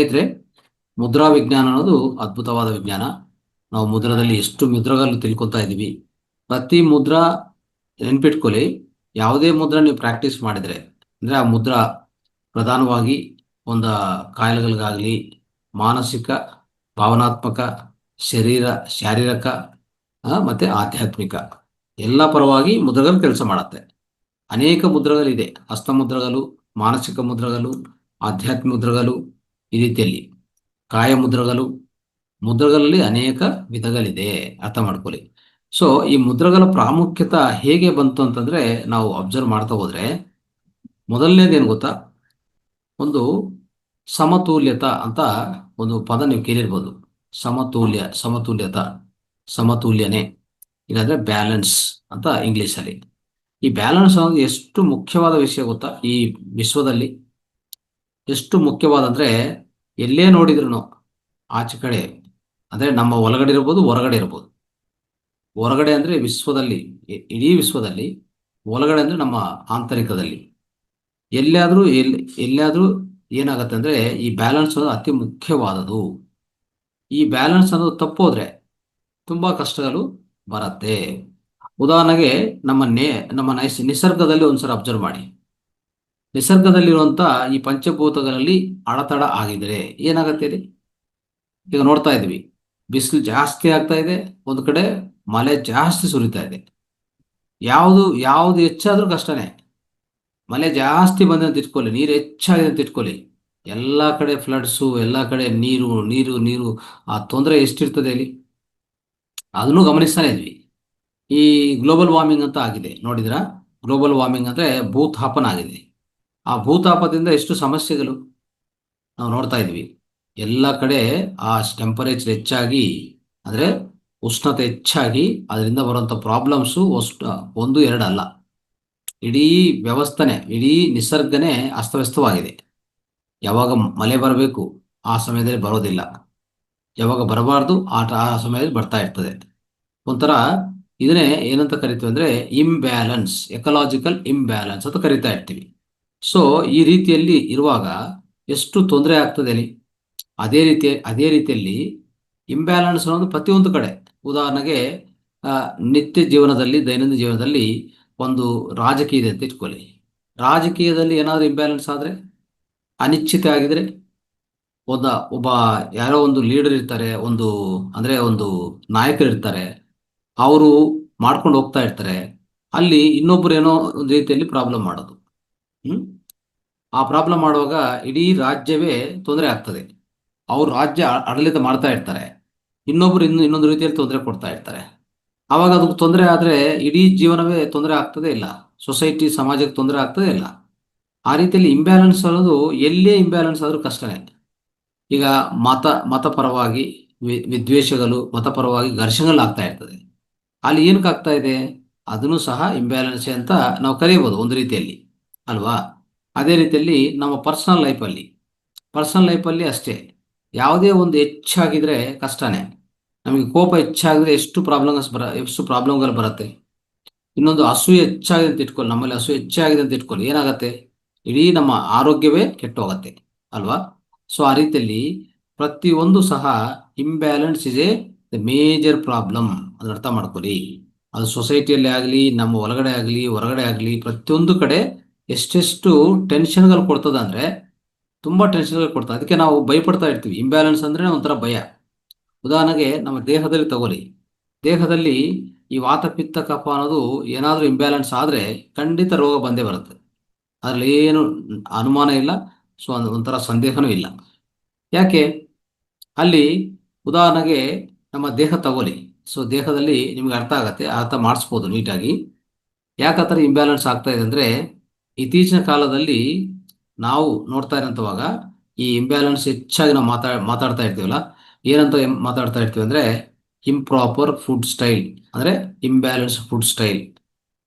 ಸ್ನೇಹಿತರೆ, ಮುದ್ರಾ ವಿಜ್ಞಾನ ಅನ್ನೋದು ಅದ್ಭುತವಾದ ವಿಜ್ಞಾನ. ನಾವು ಮುದ್ರದಲ್ಲಿ ಎಷ್ಟು ಮುದ್ರಗಳು ತಿಳ್ಕೊತಾ ಇದ್ದೀವಿ. ಪ್ರತಿ ಮುದ್ರಾ ನೆನ್ಪಿಟ್ಕೊಳ್ಳಿ. ಯಾವುದೇ ಮುದ್ರಾ ನೀವು ಪ್ರಾಕ್ಟೀಸ್ ಮಾಡಿದರೆ ಅಂದರೆ ಆ ಮುದ್ರಾ ಪ್ರಧಾನವಾಗಿ ಒಂದು ಕಾಯಿಲೆಗಳಿಗಾಗಲಿ, ಮಾನಸಿಕ, ಭಾವನಾತ್ಮಕ, ಶಾರೀರಿಕ ಮತ್ತು ಆಧ್ಯಾತ್ಮಿಕ ಎಲ್ಲ ಪರವಾಗಿ ಮುದ್ರಗಳು ಕೆಲಸ ಮಾಡುತ್ತೆ. ಅನೇಕ ಮುದ್ರಗಳಿದೆ. ಹಸ್ತ ಮುದ್ರಗಳು, ಮಾನಸಿಕ ಮುದ್ರಗಳು, ಆಧ್ಯಾತ್ಮಿಕ ಮುದ್ರಗಳು, ಈ ರೀತಿಯಲ್ಲಿ ಕಾಯ ಮುದ್ರಗಳಲ್ಲಿ ಅನೇಕ ವಿಧಗಳಿದೆ. ಅರ್ಥ ಮಾಡ್ಕೊಳ್ಳಿ. ಸೊ ಈ ಮುದ್ರಗಳ ಪ್ರಾಮುಖ್ಯತೆ ಹೇಗೆ ಬಂತು ಅಂತಂದ್ರೆ, ನಾವು ಅಬ್ಸರ್ವ್ ಮಾಡ್ತಾ ಹೋದ್ರೆ ಮೊದಲನೇದೇನು ಗೊತ್ತಾ, ಒಂದು ಸಮತೋಲ್ಯತ ಅಂತ ಒಂದು ಪದ ನೀವು ಕೇಳಿರ್ಬೋದು. ಸಮತೋಲ್ಯನೆ, ಇಲ್ಲಾಂದ್ರೆ ಬ್ಯಾಲೆನ್ಸ್ ಅಂತ ಇಂಗ್ಲಿಷಲ್ಲಿ. ಈ ಬ್ಯಾಲೆನ್ಸ್ ಅನ್ನೋದು ಎಷ್ಟು ಮುಖ್ಯವಾದ ವಿಷಯ ಗೊತ್ತಾ ಈ ವಿಶ್ವದಲ್ಲಿ. ಎಷ್ಟು ಮುಖ್ಯವಾದಂದ್ರೆ, ಎಲ್ಲೇ ನೋಡಿದ್ರು ಆಚೆ ಕಡೆ ಅಂದರೆ ನಮ್ಮ ಒಳಗಡೆ ಇರ್ಬೋದು, ಹೊರಗಡೆ ಇರ್ಬೋದು. ಹೊರಗಡೆ ಅಂದರೆ ವಿಶ್ವದಲ್ಲಿ, ಇಡೀ ವಿಶ್ವದಲ್ಲಿ. ಒಳಗಡೆ ಅಂದರೆ ನಮ್ಮ ಆಂತರಿಕದಲ್ಲಿ. ಎಲ್ಲಾದರೂ ಏನಾಗುತ್ತೆ ಅಂದರೆ, ಈ ಬ್ಯಾಲೆನ್ಸ್ ಅನ್ನೋದು ಅತಿ ಮುಖ್ಯವಾದದ್ದು. ಈ ಬ್ಯಾಲೆನ್ಸ್ ಅನ್ನೋದು ತಪ್ಪೋದ್ರೆ ತುಂಬ ಕಷ್ಟಗಳು ಬರುತ್ತೆ. ಉದಾಹರಣೆಗೆ ನಮ್ಮ ನಿಸರ್ಗದಲ್ಲಿ ಒಂದ್ಸಲ ಅಬ್ಸರ್ವ್ ಮಾಡಿ. ನಿಸರ್ಗದಲ್ಲಿರುವಂಥ ಈ ಪಂಚಭೂತಗಳಲ್ಲಿ ಅಡೆತಡೆ ಆಗಿದ್ರೆ ಏನಾಗುತ್ತೆ ರೀ? ಈಗ ನೋಡ್ತಾ ಇದ್ವಿ, ಬಿಸಿಲು ಜಾಸ್ತಿ ಆಗ್ತಾ ಇದೆ, ಒಂದು ಕಡೆ ಮಳೆ ಜಾಸ್ತಿ ಸುರಿತಾ ಇದೆ. ಯಾವುದು ಹೆಚ್ಚಾದರೂ ಕಷ್ಟನೇ. ಮಳೆ ಜಾಸ್ತಿ ಬಂದೆ ಅಂತ ಇಟ್ಕೊಳ್ಳಿ, ನೀರು ಹೆಚ್ಚಾಗಿದೆ ಅಂತ ಇಟ್ಕೊಳ್ಳಿ, ಎಲ್ಲ ಕಡೆ ಫ್ಲಡ್ಸು, ಎಲ್ಲ ಕಡೆ ನೀರು ನೀರು ನೀರು. ಆ ತೊಂದರೆ ಎಷ್ಟಿರ್ತದೆ ಅಲ್ಲಿ, ಅದನ್ನು ಗಮನಿಸ್ತಾನೆ ಇದ್ವಿ. ಈ ಗ್ಲೋಬಲ್ ವಾರ್ಮಿಂಗ್ ಅಂತ ಆಗಿದೆ, ನೋಡಿದ್ರಾ? ಗ್ಲೋಬಲ್ ವಾರ್ಮಿಂಗ್ ಅಂದರೆ ಭೂತಾಪನ ಆಗಿದೆ. ಆ ಭೂತಾಪದಿಂದ ಎಷ್ಟು ಸಮಸ್ಯೆಗಳು ನಾವು ನೋಡ್ತಾ ಇದ್ವಿ. ಎಲ್ಲ ಕಡೆ ಆ ಟೆಂಪರೇಚರ್ ಹೆಚ್ಚಾಗಿ, ಅಂದರೆ ಉಷ್ಣತೆ ಹೆಚ್ಚಾಗಿ, ಅದರಿಂದ ಬರುವಂಥ ಪ್ರಾಬ್ಲಮ್ಸು ಒಂದು ಎರಡು ಅಲ್ಲ. ಇಡೀ ವ್ಯವಸ್ಥೆನೇ, ಇಡೀ ನಿಸರ್ಗನೇ ಅಸ್ತವ್ಯಸ್ತವಾಗಿದೆ. ಯಾವಾಗ ಮಳೆ ಬರಬೇಕು ಆ ಸಮಯದಲ್ಲಿ ಬರೋದಿಲ್ಲ, ಯಾವಾಗ ಬರಬಾರ್ದು ಆ ಸಮಯದಲ್ಲಿ ಬರ್ತಾ ಇರ್ತದೆ. ಒಂಥರ ಇದನ್ನೇ ಏನಂತ ಕರಿತೀವಿ ಅಂದರೆ ಇಂಬ್ಯಾಲೆನ್ಸ್, ಎಕಲಾಜಿಕಲ್ ಇಂಬ್ಯಾಲೆನ್ಸ್ ಅಂತ ಕರಿತಾ ಇರ್ತೀವಿ. ಸೊ ಈ ರೀತಿಯಲ್ಲಿ ಇರುವಾಗ ಎಷ್ಟು ತೊಂದರೆ ಆಗ್ತದೆ ಅಲ್ಲಿ. ಅದೇ ರೀತಿಯಲ್ಲಿ ಇಂಬ್ಯಾಲೆನ್ಸ್ ಅನ್ನೋದು ಪ್ರತಿಯೊಂದು ಕಡೆ. ಉದಾಹರಣೆಗೆ ನಿತ್ಯ ಜೀವನದಲ್ಲಿ, ದೈನಂದಿನ ಜೀವನದಲ್ಲಿ ಒಂದು ರಾಜಕೀಯ ಇದೆ ಅಂತ ಇಟ್ಕೊಳ್ಳಿ. ರಾಜಕೀಯದಲ್ಲಿ ಏನಾದರೂ ಇಂಬ್ಯಾಲೆನ್ಸ್ ಆದರೆ, ಅನಿಶ್ಚಿತ ಆಗಿದ್ರೆ, ಒಬ್ಬ ಯಾರೋ ಒಂದು ಲೀಡರ್ ಇರ್ತಾರೆ, ಒಂದು ನಾಯಕರು ಇರ್ತಾರೆ, ಅವರು ಮಾಡ್ಕೊಂಡು ಹೋಗ್ತಾ ಇರ್ತಾರೆ. ಅಲ್ಲಿ ಇನ್ನೊಬ್ರು ಏನೋ ಒಂದು ರೀತಿಯಲ್ಲಿ ಪ್ರಾಬ್ಲಮ್ ಮಾಡೋದು. ಆ ಪ್ರಾಬ್ಲಮ್ ಮಾಡುವಾಗ ಇಡೀ ರಾಜ್ಯವೇ ತೊಂದರೆ ಆಗ್ತದೆ. ಅವರು ರಾಜ್ಯ ಆಡಳಿತ ಮಾಡ್ತಾ ಇರ್ತಾರೆ, ಇನ್ನೊಬ್ರು ಇನ್ನೊಂದು ರೀತಿಯಲ್ಲಿ ತೊಂದರೆ ಕೊಡ್ತಾ ಇರ್ತಾರೆ. ಆವಾಗ ಅದಕ್ಕೆ ತೊಂದರೆ ಆದರೆ ಇಡೀ ಜೀವನವೇ ತೊಂದರೆ ಆಗ್ತದೆ ಇಲ್ಲ, ಸೊಸೈಟಿ ಸಮಾಜಕ್ಕೆ ತೊಂದರೆ ಆಗ್ತದೆ ಇಲ್ಲ. ಆ ರೀತಿಯಲ್ಲಿ ಇಂಬ್ಯಾಲೆನ್ಸ್ ಅನ್ನೋದು ಎಲ್ಲೇ ಇಂಬ್ಯಾಲೆನ್ಸ್ ಆದರೂ ಕಷ್ಟನೇ. ಈಗ ಮತಪರವಾಗಿ ವಿದ್ವೇಷಗಳು, ಮತಪರವಾಗಿ ಘರ್ಷಣೆಗಳಾಗ್ತಾ ಇರ್ತದೆ. ಅಲ್ಲಿ ಏನಕ್ಕೆ ಆಗ್ತಾ ಇದೆ, ಅದನ್ನು ಸಹ ಇಂಬ್ಯಾಲೆನ್ಸ್ ಅಂತ ನಾವು ಕರೆಯಬಹುದು ಒಂದು ರೀತಿಯಲ್ಲಿ, ಅಲ್ವಾ? ಅದೇ ರೀತಿಯಲ್ಲಿ ನಮ್ಮ ಪರ್ಸನಲ್ ಲೈಫಲ್ಲಿ ಅಷ್ಟೇ. ಯಾವುದೇ ಒಂದು ಹೆಚ್ಚಾಗಿದ್ರೆ ಕಷ್ಟನೇ. ನಮಗೆ ಕೋಪ ಹೆಚ್ಚಾಗಿದ್ರೆ ಎಷ್ಟು ಪ್ರಾಬ್ಲಮ್ಗಳು ಬರುತ್ತೆ. ಇನ್ನೊಂದು ಅಸೂಯೆ ಹೆಚ್ಚಾಗಿದೆ ಅಂತ ಇಟ್ಕೊಳ್ಳಿ, ನಮ್ಮಲ್ಲಿ ಅಸೂಯೆ ಹೆಚ್ಚಾಗಿದೆ ಅಂತ ಇಟ್ಕೊಳ್ಳಿ, ಏನಾಗತ್ತೆ? ಇಡೀ ನಮ್ಮ ಆರೋಗ್ಯವೇ ಕೆಟ್ಟೋಗತ್ತೆ, ಅಲ್ವಾ? ಸೊ ಆ ರೀತಿಯಲ್ಲಿ ಪ್ರತಿಯೊಂದು ಸಹ ಇಂಬ್ಯಾಲೆನ್ಸ್ ಇದೆ ದ ಮೇಜರ್ ಪ್ರಾಬ್ಲಮ್. ಅದನ್ನ ಅರ್ಥ ಮಾಡ್ಕೊಳ್ಳಿ. ಅದು ಸೊಸೈಟಿಯಲ್ಲಿ ಆಗಲಿ, ನಮ್ಮ ಒಳಗಡೆ ಆಗಲಿ, ಹೊರಗಡೆ ಆಗಲಿ, ಪ್ರತಿಯೊಂದು ಕಡೆ ಎಷ್ಟೆಷ್ಟು ಟೆನ್ಷನ್ಗಳು ಕೊಡ್ತದೆ ಅಂದರೆ ತುಂಬ ಟೆನ್ಷನ್ಗಳು ಕೊಡ್ತದೆ. ಅದಕ್ಕೆ ನಾವು ಭಯಪಡ್ತಾ ಇರ್ತೀವಿ. ಇಂಬ್ಯಾಲೆನ್ಸ್ ಅಂದರೆ ಒಂಥರ ಭಯ. ಉದಾಹರಣೆಗೆ ನಮ್ಮ ದೇಹದಲ್ಲಿ ತಗೊಳ್ಳಿ. ದೇಹದಲ್ಲಿ ಈ ವಾತ ಪಿತ್ತ ಕಫ ಅನ್ನೋದು ಏನಾದರೂ ಇಂಬ್ಯಾಲೆನ್ಸ್ ಆದರೆ ಖಂಡಿತ ರೋಗ ಬಂದೇ ಬರುತ್ತೆ. ಅದರಲ್ಲಿ ಏನು ಅನುಮಾನ ಇಲ್ಲ. ಸೊ ಒಂಥರ ಸಂದೇಹನೂ ಇಲ್ಲ. ಯಾಕೆ? ಅಲ್ಲಿ ಉದಾಹರಣೆಗೆ ನಮ್ಮ ದೇಹ ತಗೊಳ್ಳಿ. ಸೊ ದೇಹದಲ್ಲಿ ನಿಮ್ಗೆ ಅರ್ಥ ಮಾಡಿಸ್ಬೋದು ನೀಟಾಗಿ. ಯಾಕೆ ಆ ಥರ ಇಂಬ್ಯಾಲೆನ್ಸ್ ಆಗ್ತಾ ಇದೆ ಅಂದರೆ, ಇತ್ತೀಚಿನ ಕಾಲದಲ್ಲಿ ನಾವು ನೋಡ್ತಾ ಇರೋಂಥವಾಗ ಈ ಇಂಬ್ಯಾಲೆನ್ಸ್ ಹೆಚ್ಚಾಗಿ ನಾವು ಮಾತಾಡ್ತಾ ಇರ್ತೀವಲ್ಲ, ಏನಂತ ಮಾತಾಡ್ತಾ ಇರ್ತೀವಿ ಅಂದರೆ ಇಂಪ್ರಾಪರ್ ಫುಡ್ ಸ್ಟೈಲ್, ಅಂದರೆ ಇಂಬ್ಯಾಲೆನ್ಸ್ ಫುಡ್ ಸ್ಟೈಲ್.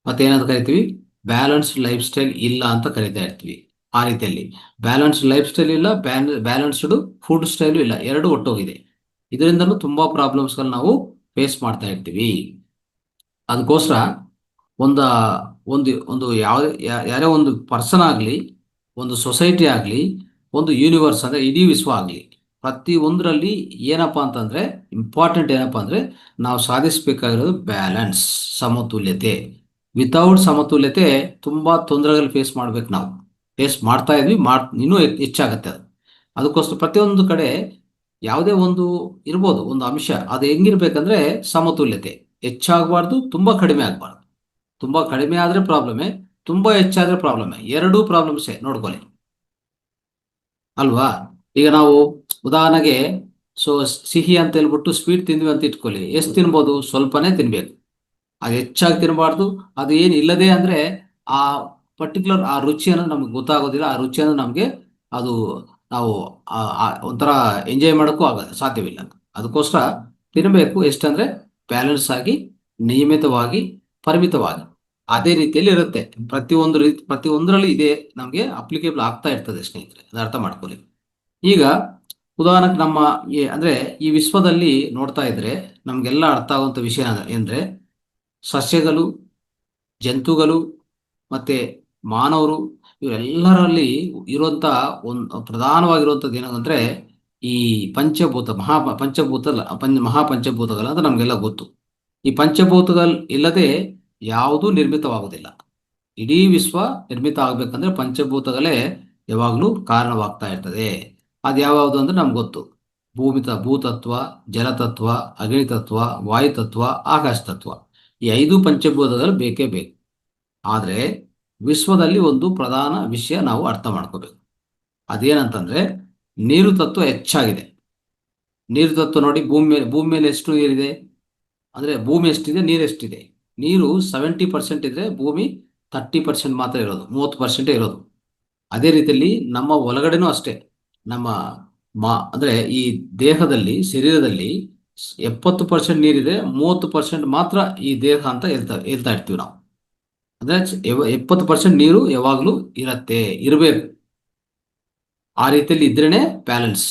ಮತ್ತೇನಂತ ಕರಿತೀವಿ? ಬ್ಯಾಲೆನ್ಸ್ಡ್ ಲೈಫ್ ಸ್ಟೈಲ್ ಇಲ್ಲ ಅಂತ ಕರಿತಾ ಇರ್ತೀವಿ. ಆ ರೀತಿಯಲ್ಲಿ ಬ್ಯಾಲೆನ್ಸ್ಡ್ ಲೈಫ್ ಸ್ಟೈಲ್ ಇಲ್ಲ, ಬ್ಯಾಲೆನ್ಸ್ಡ್ ಫುಡ್ ಸ್ಟೈಲು ಇಲ್ಲ, ಎರಡು ಒಟ್ಟೋಗಿದೆ. ಇದರಿಂದಲೂ ತುಂಬ ಪ್ರಾಬ್ಲಮ್ಸ್ಗಳು ನಾವು ಫೇಸ್ ಮಾಡ್ತಾ ಇರ್ತೀವಿ. ಅದಕ್ಕೋಸ್ಕರ ಒಂದು ಒಂದು ಒಂದು ಯಾವುದೇ ಯಾರೇ ಒಂದು ಪರ್ಸನ್ ಆಗಲಿ, ಒಂದು ಸೊಸೈಟಿ ಆಗಲಿ, ಒಂದು ಯೂನಿವರ್ಸ್ ಅಂದರೆ ಇಡೀ ವಿಶ್ವ ಆಗಲಿ, ಪ್ರತಿಯೊಂದರಲ್ಲಿ ಏನಪ್ಪ ಅಂತಂದರೆ ಇಂಪಾರ್ಟೆಂಟ್ ಏನಪ್ಪ ಅಂದರೆ ನಾವು ಸಾಧಿಸಬೇಕಾಗಿರೋದು ಬ್ಯಾಲೆನ್ಸ್, ಸಮತುಲ್ಯತೆ. ವಿತೌಟ್ ಸಮತುಲ್ಯತೆ ತುಂಬ ತೊಂದರೆಗಳು ಫೇಸ್ ಮಾಡ್ಬೇಕು, ನಾವು ಫೇಸ್ ಮಾಡ್ತಾ ಇದ್ವಿ, ಇನ್ನೂ ಹೆಚ್ಚಾಗತ್ತೆ ಅದು. ಅದಕ್ಕೋಸ್ಕರ ಪ್ರತಿಯೊಂದು ಕಡೆ ಯಾವುದೇ ಒಂದು ಇರ್ಬೋದು ಒಂದು ಅಂಶ, ಅದು ಹೆಂಗಿರ್ಬೇಕಂದ್ರೆ ಸಮತುಲ್ಯತೆ. ಹೆಚ್ಚಾಗಬಾರ್ದು, ತುಂಬ ಕಡಿಮೆ ಆಗಬಾರ್ದು. ತುಂಬ ಕಡಿಮೆ ಆದರೆ ಪ್ರಾಬ್ಲಮೇ, ತುಂಬ ಹೆಚ್ಚಾದರೆ ಪ್ರಾಬ್ಲಮೇ, ಎರಡೂ ಪ್ರಾಬ್ಲಮ್ಸೇ ನೋಡ್ಕೊಳ್ಳಿ ಅಲ್ವಾ. ಈಗ ನಾವು ಉದಾಹರಣೆಗೆ ಸಿಹಿ ಅಂತ ಹೇಳ್ಬಿಟ್ಟು ಸ್ವೀಟ್ ತಿಂದ್ವಿ ಅಂತ ಇಟ್ಕೊಳ್ಳಿ, ಎಷ್ಟು ತಿನ್ಬೋದು? ಸ್ವಲ್ಪನೇ ತಿನ್ಬೇಕು, ಅದು ಹೆಚ್ಚಾಗಿ ತಿನ್ನಬಾರ್ದು. ಅದು ಏನು ಇಲ್ಲದೆ ಅಂದರೆ ಆ ಪರ್ಟಿಕ್ಯುಲರ್ ಆ ರುಚಿ ಅನ್ನೋದು ನಮ್ಗೆ ಗೊತ್ತಾಗೋದಿಲ್ಲ. ಆ ರುಚಿ ಅನ್ನೋದು ನಮಗೆ ಅದು ನಾವು ಒಂಥರ ಎಂಜಾಯ್ ಮಾಡೋಕ್ಕೂ ಸಾಧ್ಯವಿಲ್ಲ. ಅದಕ್ಕೋಸ್ಕರ ತಿನ್ನಬೇಕು ಎಷ್ಟಂದರೆ ಬ್ಯಾಲೆನ್ಸ್ ಆಗಿ, ನಿಯಮಿತವಾಗಿ, ಪರಿಮಿತವಾಗಿ. ಅದೇ ರೀತಿಯಲ್ಲಿ ಇರುತ್ತೆ ಪ್ರತಿಯೊಂದರಲ್ಲಿ ಇದೆ, ನಮಗೆ ಅಪ್ಲಿಕೇಬಲ್ ಆಗ್ತಾ ಇರ್ತದೆ ಸ್ನೇಹಿತರೆ, ಅದು ಅರ್ಥ ಮಾಡ್ಕೊಳ್ಳಿ. ಈಗ ಉದಾಹರಣೆಗೆ ನಮ್ಮ ಅಂದರೆ ಈ ವಿಶ್ವದಲ್ಲಿ ನೋಡ್ತಾ ಇದ್ರೆ ನಮಗೆಲ್ಲ ಅರ್ಥ ಆಗುವಂಥ ವಿಷಯ ಅಂದರೆ ಸಸ್ಯಗಳು, ಜಂತುಗಳು ಮತ್ತು ಮಾನವರು ಇವರೆಲ್ಲರಲ್ಲಿ ಇರುವಂಥ ಒಂದು ಪ್ರಧಾನವಾಗಿರುವಂಥದ್ದು ಏನಂದರೆ ಈ ಪಂಚಭೂತ ಮಹಾಪಂಚಭೂತಗಳು ಅಂತ ನಮಗೆಲ್ಲ ಗೊತ್ತು. ಈ ಪಂಚಭೂತಗಳು ಇಲ್ಲದೆ ಯಾವುದೂ ನಿರ್ಮಿತವಾಗುವುದಿಲ್ಲ. ಇಡೀ ವಿಶ್ವ ನಿರ್ಮಿತ ಆಗಬೇಕಂದ್ರೆ ಪಂಚಭೂತಗಳೇ ಯಾವಾಗಲೂ ಕಾರಣವಾಗ್ತಾ ಇರ್ತದೆ. ಅದು ಯಾವುದು ಅಂದರೆ ನಮ್ಗೆ ಗೊತ್ತು. ಭೂತತ್ವ, ಜಲತತ್ವ, ಅಗ್ನಿತತ್ವ, ವಾಯುತತ್ವ, ಆಕಾಶ ತತ್ವ. ಈ 5 ಪಂಚಭೂತಗಳು ಬೇಕೇ ಬೇಕು. ಆದರೆ ವಿಶ್ವದಲ್ಲಿ ಒಂದು ಪ್ರಧಾನ ವಿಷಯ ನಾವು ಅರ್ಥ ಮಾಡ್ಕೋಬೇಕು. ಅದೇನಂತಂದರೆ ನೀರು ತತ್ವ ಹೆಚ್ಚಾಗಿದೆ. ನೀರು ತತ್ವ ನೋಡಿ, ಭೂಮಿ ಮೇಲೆ ಎಷ್ಟು ನೀರಿದೆ ಅಂದರೆ ಭೂಮಿ ಎಷ್ಟಿದೆ, ನೀರು ಎಷ್ಟಿದೆ? ನೀರು 70% ಇದ್ದರೆ ಭೂಮಿ 30% ಮಾತ್ರ ಇರೋದು, 30% ಇರೋದು. ಅದೇ ರೀತಿಯಲ್ಲಿ ನಮ್ಮ ಒಳಗಡೆನೂ ಅಷ್ಟೇ. ನಮ್ಮ ಅಂದರೆ ಈ ದೇಹದಲ್ಲಿ, ಶರೀರದಲ್ಲಿ 70% ನೀರಿದೆ, 30% ಮಾತ್ರ ಈ ದೇಹ ಅಂತ ಹೇಳ್ತಾ ಇರ್ತೀವಿ ನಾವು. ಅಂದರೆ 70% ನೀರು ಯಾವಾಗಲೂ ಇರಬೇಕು. ಆ ರೀತಿಯಲ್ಲಿ ಇದ್ರೇ ಬ್ಯಾಲೆನ್ಸ್.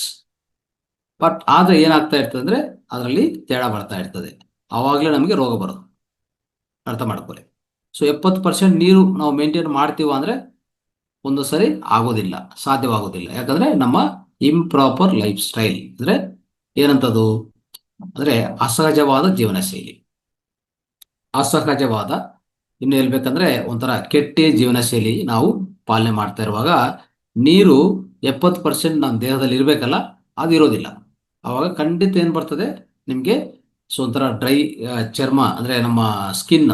ಬಟ್ ಆದರೆ ಏನಾಗ್ತಾ ಇರ್ತದೆ ಅಂದರೆ ಅದರಲ್ಲಿ ತೇಡ ಬರ್ತಾ ಇರ್ತದೆ, ಆವಾಗಲೇ ನಮಗೆ ರೋಗ ಬರೋದು. ಅರ್ಥ ಮಾಡ್ಕೊಳ್ಳಿ. 70% ನೀರು ನಾವು ಮೇಂಟೈನ್ ಮಾಡ್ತೀವ ಅಂದರೆ ಒಂದು ಸರಿ ಆಗೋದಿಲ್ಲ, ಸಾಧ್ಯವಾಗೋದಿಲ್ಲ. ಯಾಕಂದರೆ ನಮ್ಮ ಇಂಪ್ರಾಪರ್ ಲೈಫ್ ಸ್ಟೈಲ್ ಅಂದರೆ ಏನಂತದು ಅಂದರೆ ಅಸಹಜವಾದ ಜೀವನ ಶೈಲಿ. ಅಸಹಜವಾದ, ಇನ್ನು ಹೇಳ್ಬೇಕಂದ್ರೆ ಒಂಥರ ಕೆಟ್ಟ ಜೀವನ ಶೈಲಿ ನಾವು ಪಾಲನೆ ಮಾಡ್ತಾ ಇರುವಾಗ ನೀರು 70% ನಮ್ಮ ದೇಹದಲ್ಲಿ ಇರಬೇಕಲ್ಲ, ಅದು ಇರೋದಿಲ್ಲ. ಆವಾಗ ಖಂಡಿತ ಏನು ಬರ್ತದೆ ನಿಮಗೆ? ಒಂಥರ ಡ್ರೈ ಚರ್ಮ ಅಂದರೆ ನಮ್ಮ ಸ್ಕಿನ್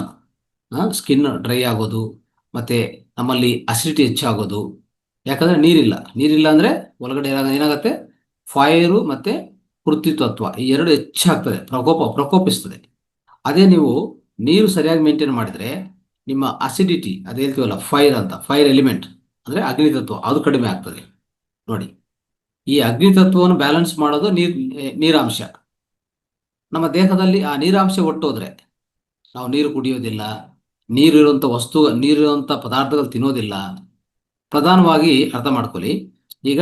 ಡ್ರೈ ಆಗೋದು, ಮತ್ತು ನಮ್ಮಲ್ಲಿ ಅಸಿಡಿಟಿ ಹೆಚ್ಚಾಗೋದು. ಯಾಕಂದರೆ ನೀರಿಲ್ಲ ಅಂದರೆ ಒಳಗಡೆ ಏನಾಗುತ್ತೆ? ಫೈರು ಮತ್ತು ಪೃಥ್ವಿತತ್ವ ಈ ಎರಡು ಹೆಚ್ಚಾಗ್ತದೆ, ಪ್ರಕೋಪಿಸ್ತದೆ. ಅದೇ ನೀವು ನೀರು ಸರಿಯಾಗಿ ಮೇಂಟೈನ್ ಮಾಡಿದರೆ ನಿಮ್ಮ ಅಸಿಡಿಟಿ, ಅದು ಹೇಳ್ತೀವಲ್ಲ ಫೈರ್ ಎಲಿಮೆಂಟ್ ಅಂದರೆ ಅಗ್ನಿತತ್ವ, ಅದು ಕಡಿಮೆ ಆಗ್ತದೆ. ನೋಡಿ, ಈ ಅಗ್ನಿತತ್ವವನ್ನು ಬ್ಯಾಲೆನ್ಸ್ ಮಾಡೋದು ನೀರಾಂಶ. ನಮ್ಮ ದೇಹದಲ್ಲಿ ಆ ನೀರಾಂಶ ಒಟ್ಟೋದ್ರೆ ನಾವು ನೀರು ಕುಡಿಯೋದಿಲ್ಲ, ನೀರಿರುವಂಥ ಪದಾರ್ಥಗಳು ತಿನ್ನೋದಿಲ್ಲ. ಪ್ರಧಾನವಾಗಿ ಅರ್ಥ ಮಾಡ್ಕೊಳ್ಳಿ. ಈಗ